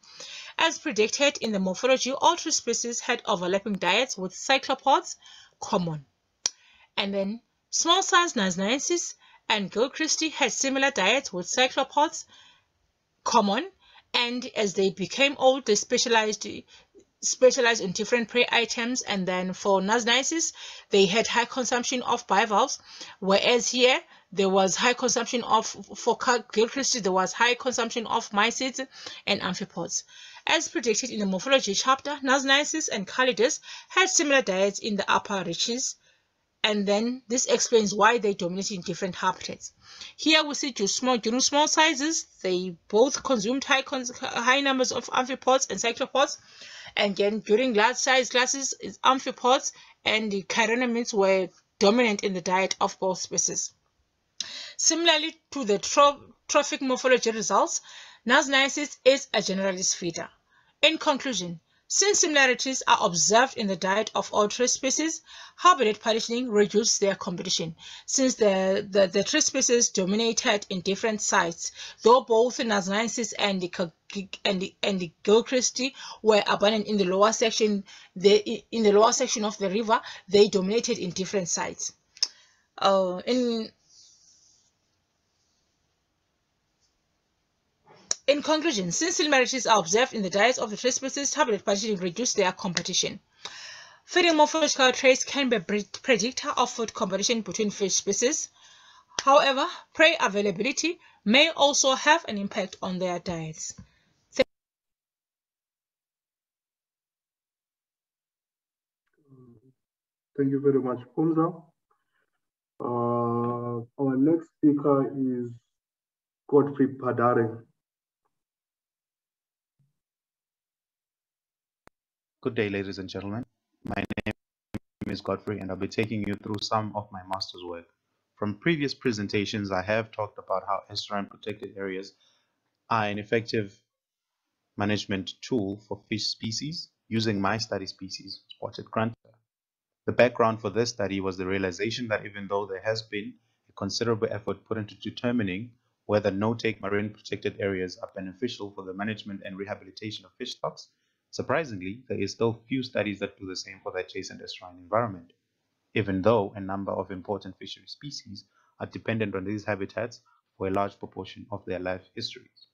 As predicted in the morphology, all three species had overlapping diets, with cyclopods common. And then small size nasnensis and Gilchrist had similar diets, with cyclopods common, and as they became old, they specialized in different prey items. And then for nasnensis, they had high consumption of bivalves, whereas here there was high consumption for Gilchrist, there was high consumption of mysids and amphipods. As predicted in the morphology chapter, nasnensis and Calidus had similar diets in the upper reaches, and then this explains why they dominate in different habitats. Here we see during small sizes, they both consumed high numbers of amphipods and cyclopods. And again, during large size classes, amphipods and the chironomids were dominant in the diet of both species. Similarly to the trophic morphology results, nasnensis is a generalist feeder. In conclusion, since similarities are observed in the diet of all three species, habitat partitioning reduced their competition, since the three species dominated in different sites. Though both nasnensis and the Gilchrist were abundant in the lower section, in the lower section of the river, they dominated in different sites. In conclusion, since similarities are observed in the diets of the three species, habitat partitioning reduced their competition. Feeding morphological traits can be a predictor of food competition between fish species. However, prey availability may also have an impact on their diets. Thank you very much, Pumza. Our next speaker is Godfrey Padare. Good day, ladies and gentlemen. My name is Godfrey, and I'll be taking you through some of my master's work. From previous presentations, I have talked about how estuarine protected areas are an effective management tool for fish species using my study species, spotted grunter. The background for this study was the realization that even though there has been a considerable effort put into determining whether no-take marine protected areas are beneficial for the management and rehabilitation of fish stocks, surprisingly, there is still few studies that do the same for the adjacent estuarine environment, even though a number of important fishery species are dependent on these habitats for a large proportion of their life histories,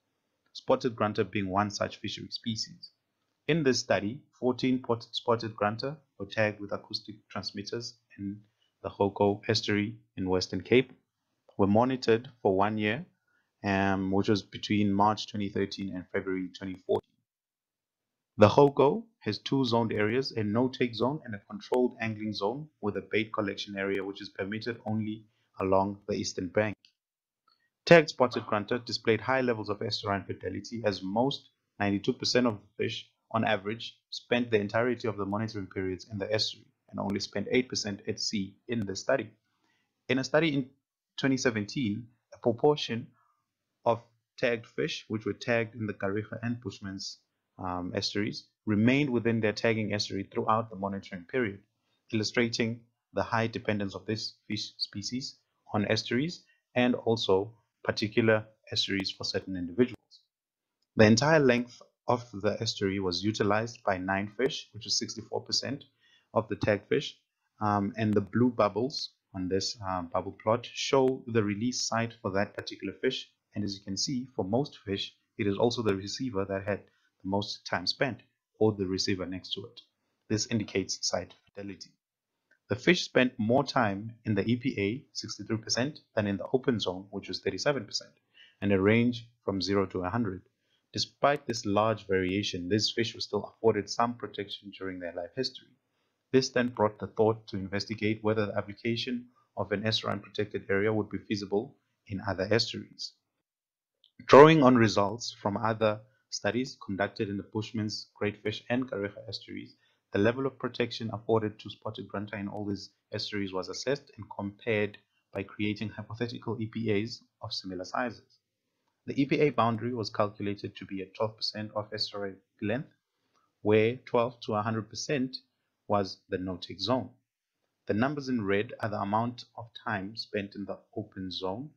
spotted grunter being one such fishery species. In this study, 14 spotted grunter were tagged with acoustic transmitters in the Hoko estuary in Western Cape were monitored for 1 year, which was between March 2013 and February 2014. The Hoko has two zoned areas, a no-take zone and a controlled angling zone with a bait collection area which is permitted only along the eastern bank. Tagged spotted grunter displayed high levels of estuarine fidelity as most, 92% of the fish, on average, spent the entirety of the monitoring periods in the estuary and only spent 8% at sea in the study. In a study in 2017, a proportion of tagged fish, which were tagged in the Kariga and Bushman's estuaries, remained within their tagging estuary throughout the monitoring period, illustrating the high dependence of this fish species on estuaries and also particular estuaries for certain individuals. The entire length of the estuary was utilized by 9 fish, which is 64% of the tagged fish, and the blue bubbles on this bubble plot show the release site for that particular fish. And as you can see, for most fish, it is also the receiver that had the most time spent, or the receiver next to it. This indicates site fidelity. The fish spent more time in the EPA, 63%, than in the open zone, which was 37%, and a range from 0 to 100. Despite this large variation, these fish were still afforded some protection during their life history. This then brought the thought to investigate whether the application of an estuarine protected area would be feasible in other estuaries. Drawing on results from other studies conducted in the Bushman's, Greatfish, and Kariga estuaries, the level of protection afforded to spotted grunter in all these estuaries was assessed and compared by creating hypothetical EPAs of similar sizes. The EPA boundary was calculated to be at 12% of estuary length, where 12 to 100% was the no-take zone. The numbers in red are the amount of time spent in the open zone,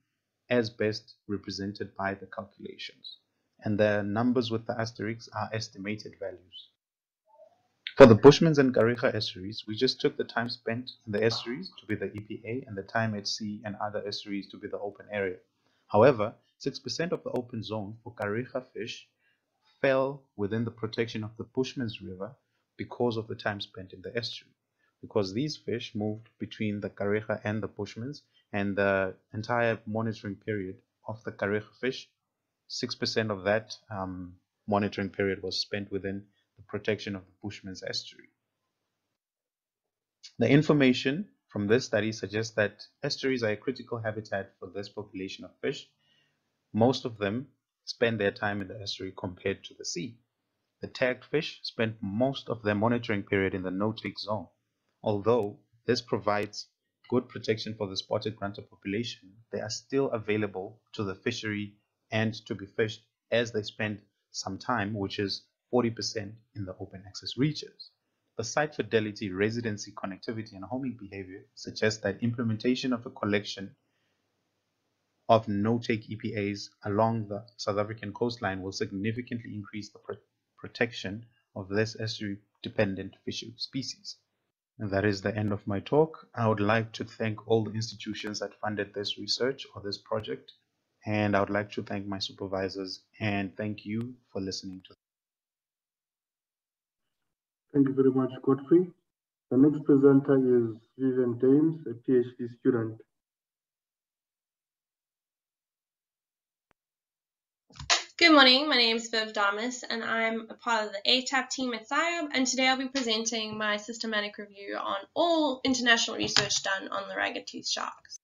as best represented by the calculations, and the numbers with the asterisks are estimated values. For the Bushman's and Kariga estuaries, we just took the time spent in the estuaries to be the EPA and the time at sea and other estuaries to be the open area. However, 6% of the open zone for Kariga fish fell within the protection of the Bushman's River because of the time spent in the estuary. Because these fish moved between the Kariga and the Bushman's, and the entire monitoring period of the Kariga fish, 6% of that monitoring period was spent within the protection of the Bushman's estuary. The information from this study suggests that estuaries are a critical habitat for this population of fish. Most of them spend their time in the estuary compared to the sea. The tagged fish spend most of their monitoring period in the no-take zone. Although this provides good protection for the spotted grunter population, they are still available to the fishery and to be fished, as they spend some time, which is 40%, in the open access reaches. The site fidelity, residency, connectivity, and homing behavior suggest that implementation of a collection of no-take EPAs along the South African coastline will significantly increase the protection of this estuary-dependent fish species. And that is the end of my talk. I would like to thank all the institutions that funded this research or this project, and I would like to thank my supervisors, and thank you for listening to. Thank you very much, Godfrey. The next presenter is Vivian Dames, a PhD student. Good morning, my name is Viv Damas and I'm a part of the ATAP team at SAIAB, and today I'll be presenting my systematic review on all international research done on the ragged-toothed sharks.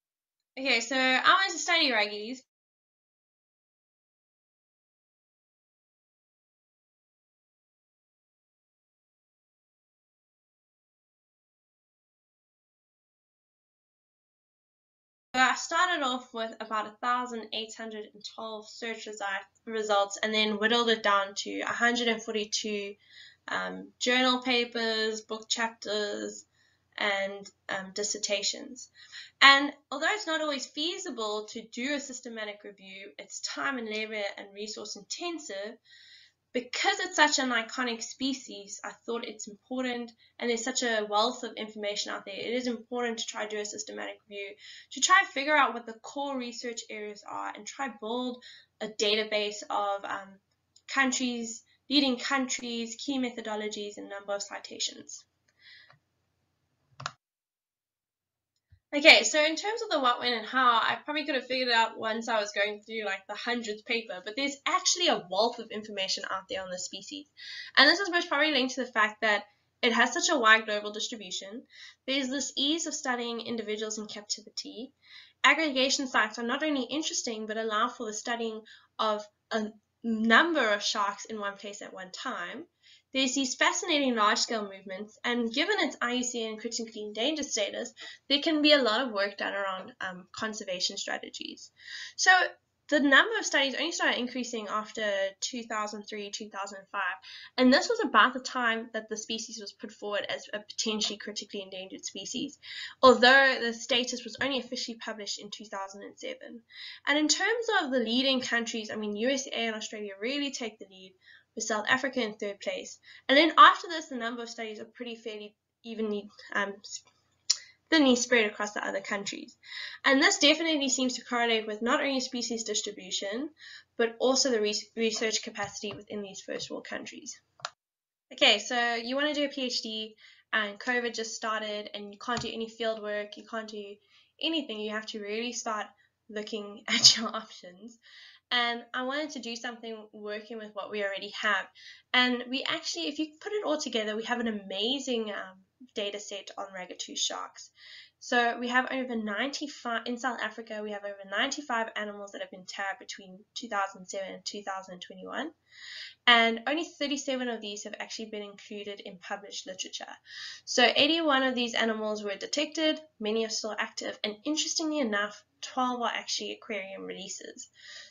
Okay, so I went to study raggies. So I started off with about 1,812 search results and then whittled it down to 142 journal papers, book chapters, and dissertations. And although it's not always feasible to do a systematic review, it's time and labor and resource intensive. Because it's such an iconic species, I thought it's important, and there's such a wealth of information out there, it is important to try to do a systematic review, to try and figure out what the core research areas are and try build a database of countries, leading countries, key methodologies, and number of citations. Okay, so in terms of the what, when, and how, I probably could have figured it out once I was going through like the 100th paper, but there's actually a wealth of information out there on this species. And this is most probably linked to the fact that it has such a wide global distribution. There's this ease of studying individuals in captivity. Aggregation sites are not only interesting, but allow for the studying of a number of sharks in one place at one time. There's these fascinating large-scale movements, and given its IUCN critically endangered status, there can be a lot of work done around conservation strategies. So the number of studies only started increasing after 2003, 2005, and this was about the time that the species was put forward as a potentially critically endangered species, although the status was only officially published in 2007. And in terms of the leading countries, I mean, USA and Australia really take the lead, with South Africa in third place. And then after this, the number of studies are pretty fairly evenly thinly spread across the other countries. And this definitely seems to correlate with not only species distribution, but also the research capacity within these first world countries. Okay, so you want to do a PhD and COVID just started and you can't do any field work, you can't do anything, you have to really start looking at your options. And I wanted to do something working with what we already have. And we actually, if you put it all together, we have an amazing data set on ragged-tooth sharks. So we have over 95, in South Africa, we have over 95 animals that have been tagged between 2007 and 2021. And only 37 of these have actually been included in published literature. So 81 of these animals were detected, many are still active, and interestingly enough, 12 are actually aquarium releases.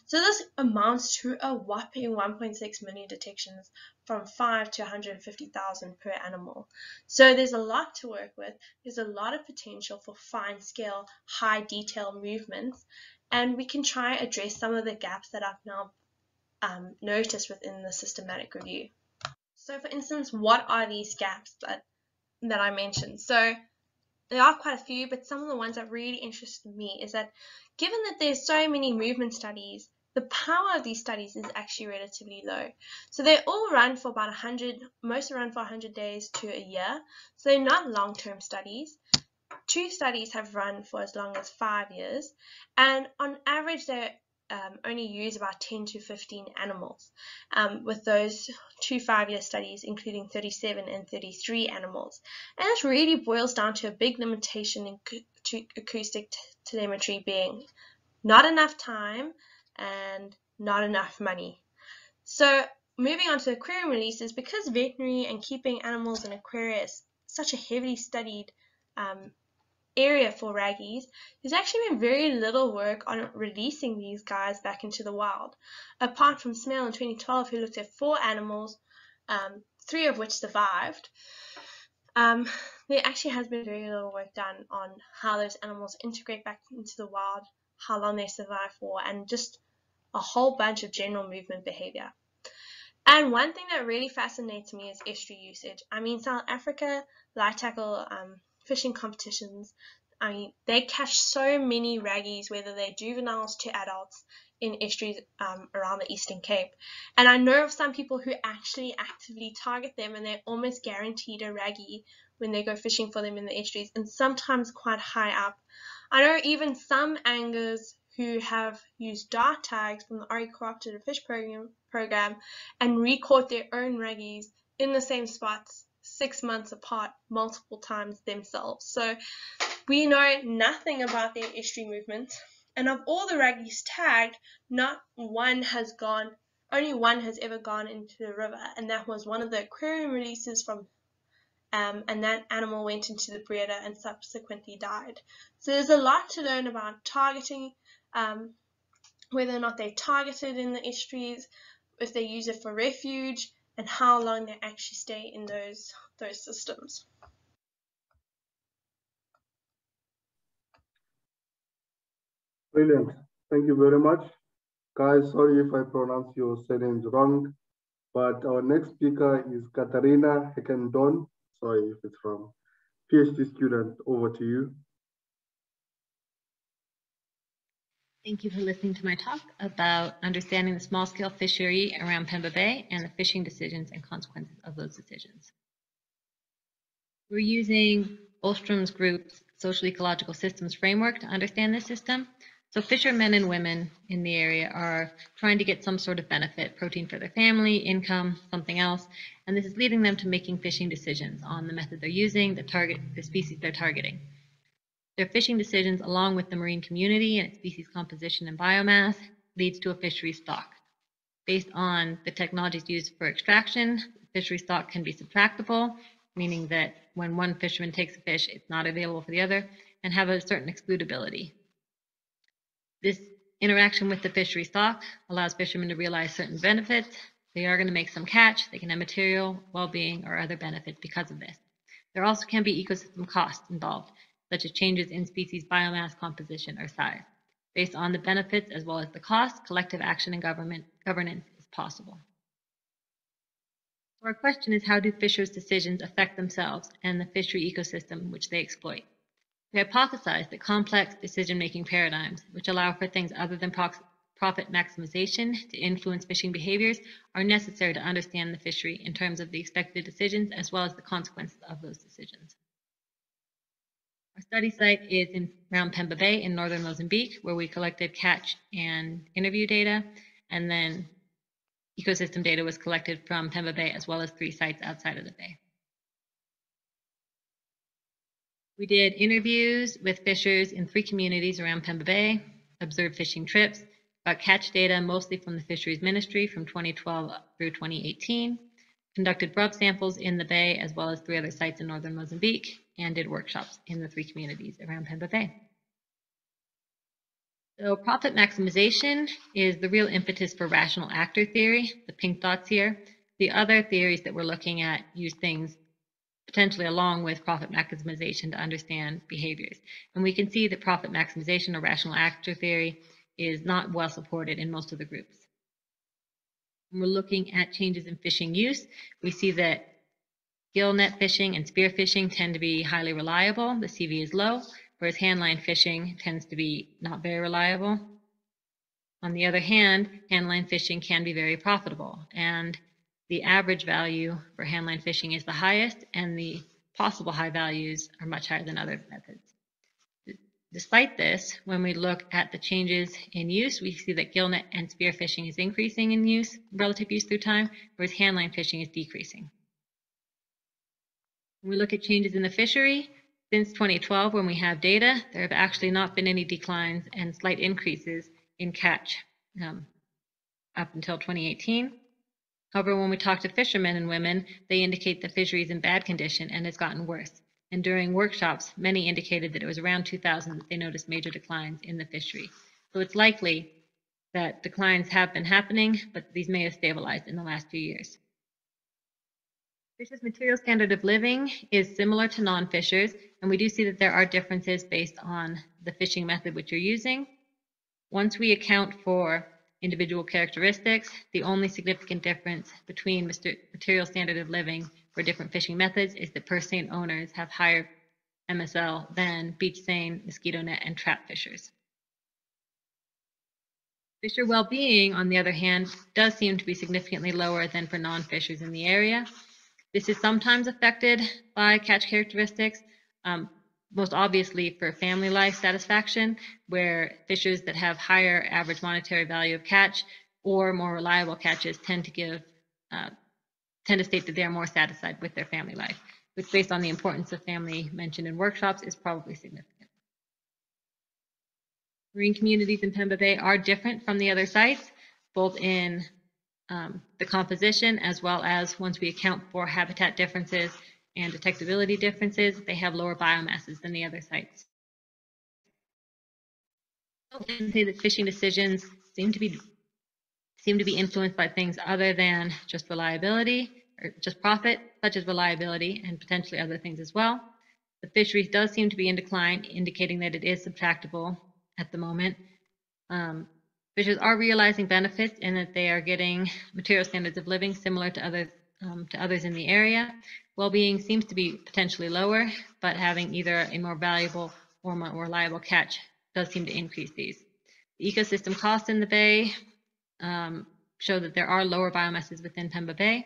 So this amounts to a whopping 1.6 million detections from 5 to 150,000 per animal. So there's a lot to work with. There's a lot of potential for fine scale, high detail movements, and we can try address some of the gaps that I've now noticed within the systematic review. So for instance, what are these gaps that I mentioned? So there are quite a few, but some of the ones that really interested me is that given that there's so many movement studies, the power of these studies is actually relatively low. So they all run for about 100, most run for 100 days to a year. So they're not long-term studies. 2 studies have run for as long as 5 years, and on average they only use about 10 to 15 animals, with those 2 5-year studies including 37 and 33 animals. And this really boils down to a big limitation in acoustic telemetry being not enough time and not enough money. So moving on to aquarium releases, because veterinary and keeping animals in aquaria is such a heavily studied area for raggies, there's actually been very little work on releasing these guys back into the wild. Apart from Smale in 2012, who looked at 4 animals, 3 of which survived, there actually has been very little work done on how those animals integrate back into the wild, how long they survive for, and just a whole bunch of general movement behavior. And one thing that really fascinates me is estuary usage. I mean, South Africa light tackle fishing competitions, I mean, they catch so many raggies, whether they're juveniles to adults, in estuaries around the Eastern Cape. And I know of some people who actually actively target them, and they're almost guaranteed a raggy when they go fishing for them in the estuaries, and sometimes quite high up. I know even some anglers who have used dart tags from the RE Cooperative Fish program and recaught their own raggies in the same spots 6 months apart multiple times themselves. So we know nothing about their estuary movements, and of all the raggies tagged, only one has ever gone into the river, and that was one of the aquarium releases from and that animal went into the breeder and subsequently died. So there's a lot to learn about targeting, whether or not they're targeted in the estuaries, if they use it for refuge, and how long they actually stay in those systems. Brilliant. Thank you very much. Guys, sorry if I pronounce your surnames wrong, but our next speaker is Katarina Hekendon. Sorry if it's wrong. PhD student, over to you. Thank you for listening to my talk about understanding the small-scale fishery around Pemba Bay and the fishing decisions and consequences of those decisions. We're using Ostrom Group's social ecological systems framework to understand this system. So fishermen and women in the area are trying to get some sort of benefit, protein for their family, income, something else, and this is leading them to making fishing decisions on the method they're using, the species they're targeting. Their fishing decisions, along with the marine community and its species composition and biomass, leads to a fishery stock. Based on the technologies used for extraction, fishery stock can be subtractable, meaning that when one fisherman takes a fish, it's not available for the other, and have a certain excludability. This interaction with the fishery stock allows fishermen to realize certain benefits. They are going to make some catch, they can have material, well-being, or other benefits because of this. There also can be ecosystem costs involved, such as changes in species biomass composition or size. Based on the benefits as well as the costs, collective action and governance is possible. So our question is, how do fishers' decisions affect themselves and the fishery ecosystem which they exploit? We hypothesize that complex decision-making paradigms, which allow for things other than profit maximization to influence fishing behaviors, are necessary to understand the fishery in terms of the expected decisions as well as the consequences of those decisions. Our study site is around Pemba Bay in northern Mozambique, where we collected catch and interview data, and then ecosystem data was collected from Pemba Bay as well as 3 sites outside of the bay. We did interviews with fishers in 3 communities around Pemba Bay, observed fishing trips, got catch data mostly from the Fisheries Ministry from 2012 through 2018, conducted grub samples in the bay as well as 3 other sites in northern Mozambique, and did workshops in the 3 communities around Pemba Bay. So profit maximization is the real impetus for rational actor theory, the pink dots here. The other theories that we're looking at use things potentially along with profit maximization to understand behaviors. And we can see that profit maximization or rational actor theory is not well supported in most of the groups. When we're looking at changes in fishing use, we see that gill net fishing and spear fishing tend to be highly reliable. The CV is low, whereas handline fishing tends to be not very reliable. On the other hand, handline fishing can be very profitable, and the average value for handline fishing is the highest, and the possible high values are much higher than other methods. Despite this, when we look at the changes in use, we see that gill net and spear fishing is increasing in use, relative use through time, whereas handline fishing is decreasing. When we look at changes in the fishery, since 2012, when we have data, there have actually not been any declines and slight increases in catch up until 2018. However, when we talk to fishermen and women, they indicate the fishery is in bad condition and has gotten worse. And during workshops, many indicated that it was around 2000 that they noticed major declines in the fishery. So it's likely that declines have been happening, but these may have stabilized in the last few years. Fishers' material standard of living is similar to non-fishers, and we do see that there are differences based on the fishing method which you're using. Once we account for individual characteristics, the only significant difference between material standard of living for different fishing methods is that purse seine owners have higher MSL than beach seine, mosquito net, and trap fishers. Fisher well-being, on the other hand, does seem to be significantly lower than for non-fishers in the area. This is sometimes affected by catch characteristics, most obviously for family life satisfaction, where fishers that have higher average monetary value of catch or more reliable catches tend to state that they are more satisfied with their family life, which, based on the importance of family mentioned in workshops, is probably significant. Marine communities in Pemba Bay are different from the other sites, both in the composition as well as, once we account for habitat differences and detectability differences, they have lower biomasses than the other sites. I can say that fishing decisions seem to be influenced by things other than just reliability or just profit, such as reliability and potentially other things as well. The fisheries does seem to be in decline, indicating that it is subtractable at the moment. Fishers are realizing benefits in that they are getting material standards of living similar to others in the area. Well-being seems to be potentially lower, but having either a more valuable or more reliable catch does seem to increase these. The ecosystem costs in the bay show that there are lower biomasses within Pemba Bay,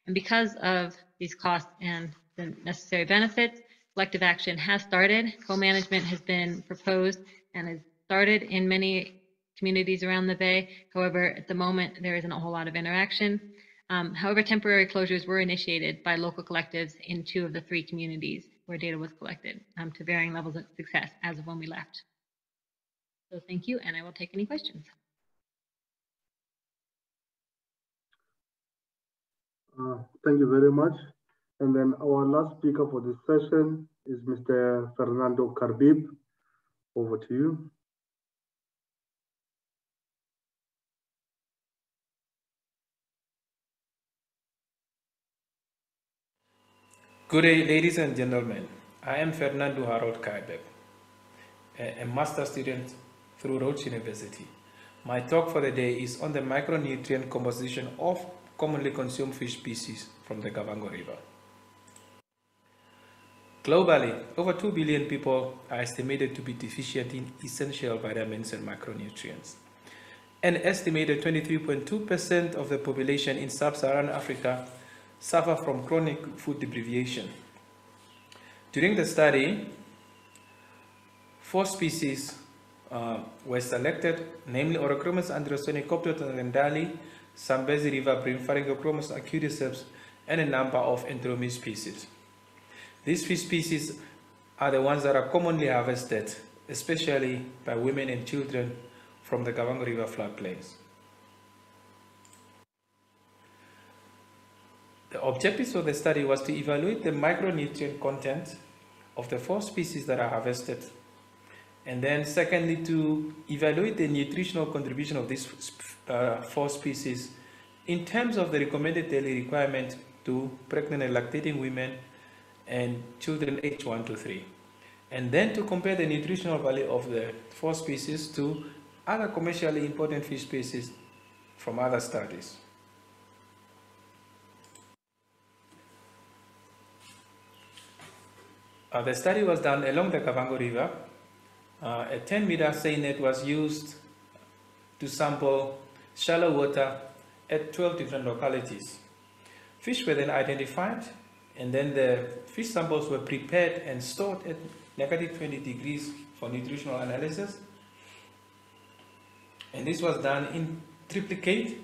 and because of these costs and the necessary benefits, collective action has started. Co-management has been proposed and has started in many communities around the Bay. However, at the moment, there isn't a whole lot of interaction. However, temporary closures were initiated by local collectives in 2 of the 3 communities where data was collected, to varying levels of success as of when we left. So thank you, and I will take any questions. Thank you very much. And then our last speaker for this session is Mr. Fernando Carbib. Over to you. Good day, ladies and gentlemen. I am Fernando Harold Kaiber, a master student through Rhodes University. My talk for the day is on the micronutrient composition of commonly consumed fish species from the Kavango River. Globally, over 2 billion people are estimated to be deficient in essential vitamins and macronutrients. An estimated 23.2% of the population in sub-Saharan Africa suffer from chronic food deprivation. During the study, 4 species were selected, namely Orochromis androsoni, Coptotangendali, Zambezi River bream, Pharyngochromis acuticeps, and a number of Enteromy species. These fish species are the ones that are commonly harvested, especially by women and children from the Kavango River floodplains. The objectives of the study was to evaluate the micronutrient content of the 4 species that are harvested, and then secondly to evaluate the nutritional contribution of these 4 species in terms of the recommended daily requirement to pregnant and lactating women and children aged 1 to 3, and then to compare the nutritional value of the 4 species to other commercially important fish species from other studies. The study was done along the Kavango River. A 10-meter seine net was used to sample shallow water at 12 different localities. Fish were then identified, and then the fish samples were prepared and stored at -20 degrees for nutritional analysis. And this was done in triplicate,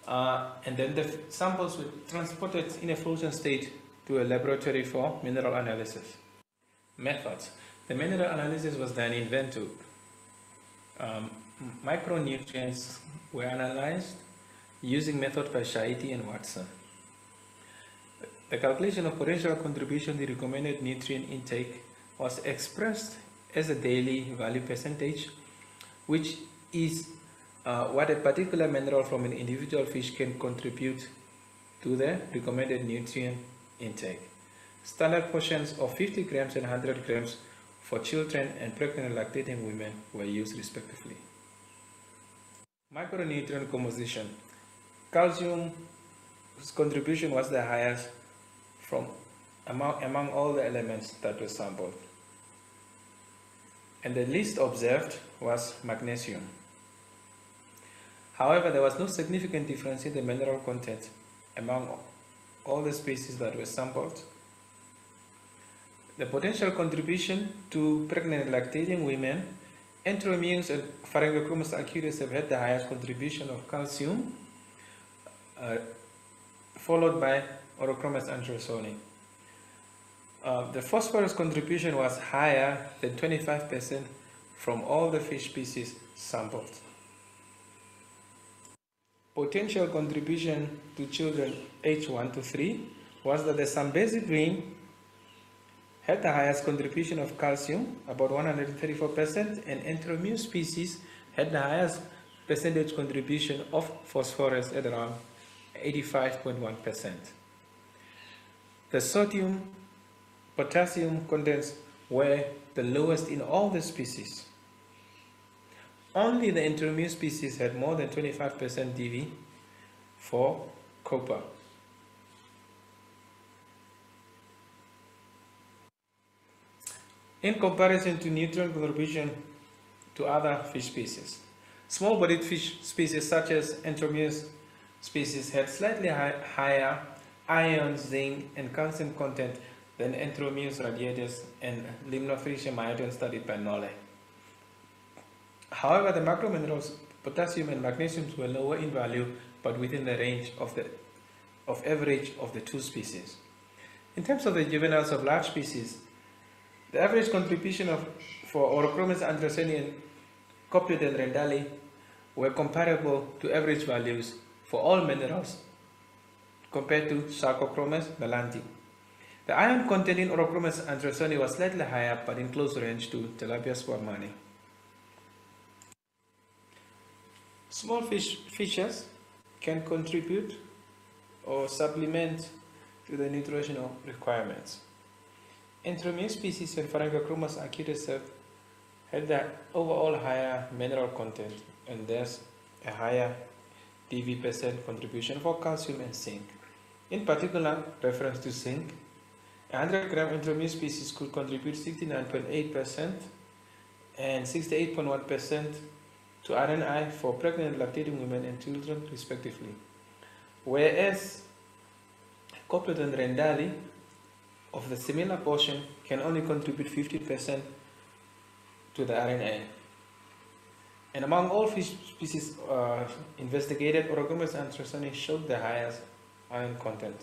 and then the samples were transported in a frozen state to a laboratory for mineral analysis. Methods. The mineral analysis was done in Ventube. Micronutrients were analyzed using method by Shaiti and Watson. The calculation of potential contribution to the recommended nutrient intake was expressed as a daily value percentage, which is what a particular mineral from an individual fish can contribute to the recommended nutrient intake. Standard portions of 50 grams and 100 grams for children and pregnant and lactating women were used respectively. Micronutrient composition. Calcium's contribution was the highest from among all the elements that were sampled. And the least observed was magnesium. However, there was no significant difference in the mineral content among all the species that were sampled. The potential contribution to pregnant and lactating women, Enteromeus and Pharyngochromis acuticeps had the highest contribution of calcium, followed by Orochromis androsoni. The phosphorus contribution was higher than 25% from all the fish species sampled. Potential contribution to children aged 1 to 3 was that the Zambezi bream had the highest contribution of calcium, about 134%, and Enteromeus species had the highest percentage contribution of phosphorus at around 85.1%. The sodium, potassium contents were the lowest in all the species. Only the Enteromeus species had more than 25% DV for copper. In comparison to nutrient contribution to other fish species, small-bodied fish species such as Enteromeus species had slightly higher iron, zinc, and calcium content then Enteromeus radiatus and Limnophrisia myoton studied by Nolle. However, the macrominerals potassium and magnesium were lower in value, but within the range of average of the two species. In terms of the juveniles of large species, the average contribution for Orochromis andrewseni and Coplodon rendali were comparable to average values for all minerals compared to Sarcochromis melanti. The iron content in Orochromis andrewseni was slightly higher, but in close range to Tilapia swarmani. Small fishes can contribute or supplement to the nutritional requirements. Enteromeus species and Pharyngochromis acutissef had the overall higher mineral content and thus a higher DV% contribution for calcium and zinc. In particular, reference to zinc, 100 gram Enteromeus species could contribute 69.8% and 68.1% to RNI for pregnant lactating women and children respectively, whereas Coplodon rendali of the similar portion can only contribute 50% to the RNA. And among all fish species investigated, Orochromis andrewseni showed the highest iron content.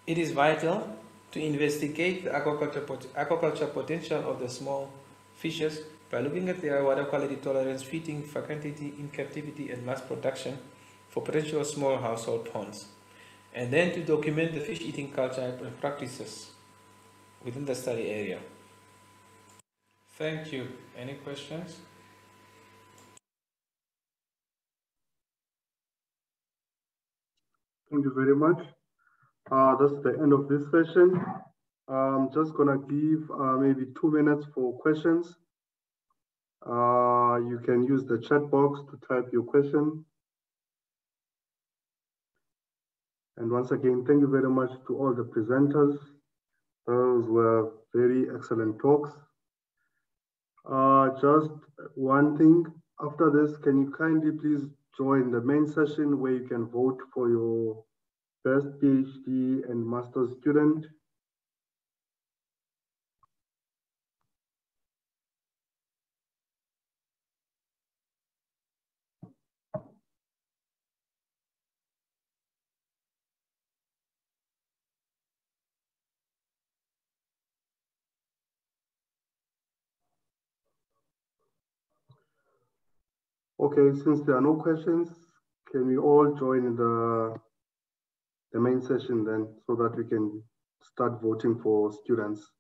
It is vital to investigate the aquaculture potential of the small fishes by looking at their water quality tolerance, feeding, fecundity, in captivity, and mass production for potential small household ponds, and then to document the fish eating culture and practices within the study area. Thank you. Any questions? Thank you very much. That's the end of this session. I'm just gonna give maybe 2 minutes for questions. You can use the chat box to type your question. And once again, thank you very much to all the presenters. Those were very excellent talks. Just one thing, after this, can you kindly please join the main session where you can vote for your best PhD and master's student? Okay, since there are no questions, can we all join the main session then so that we can start voting for students?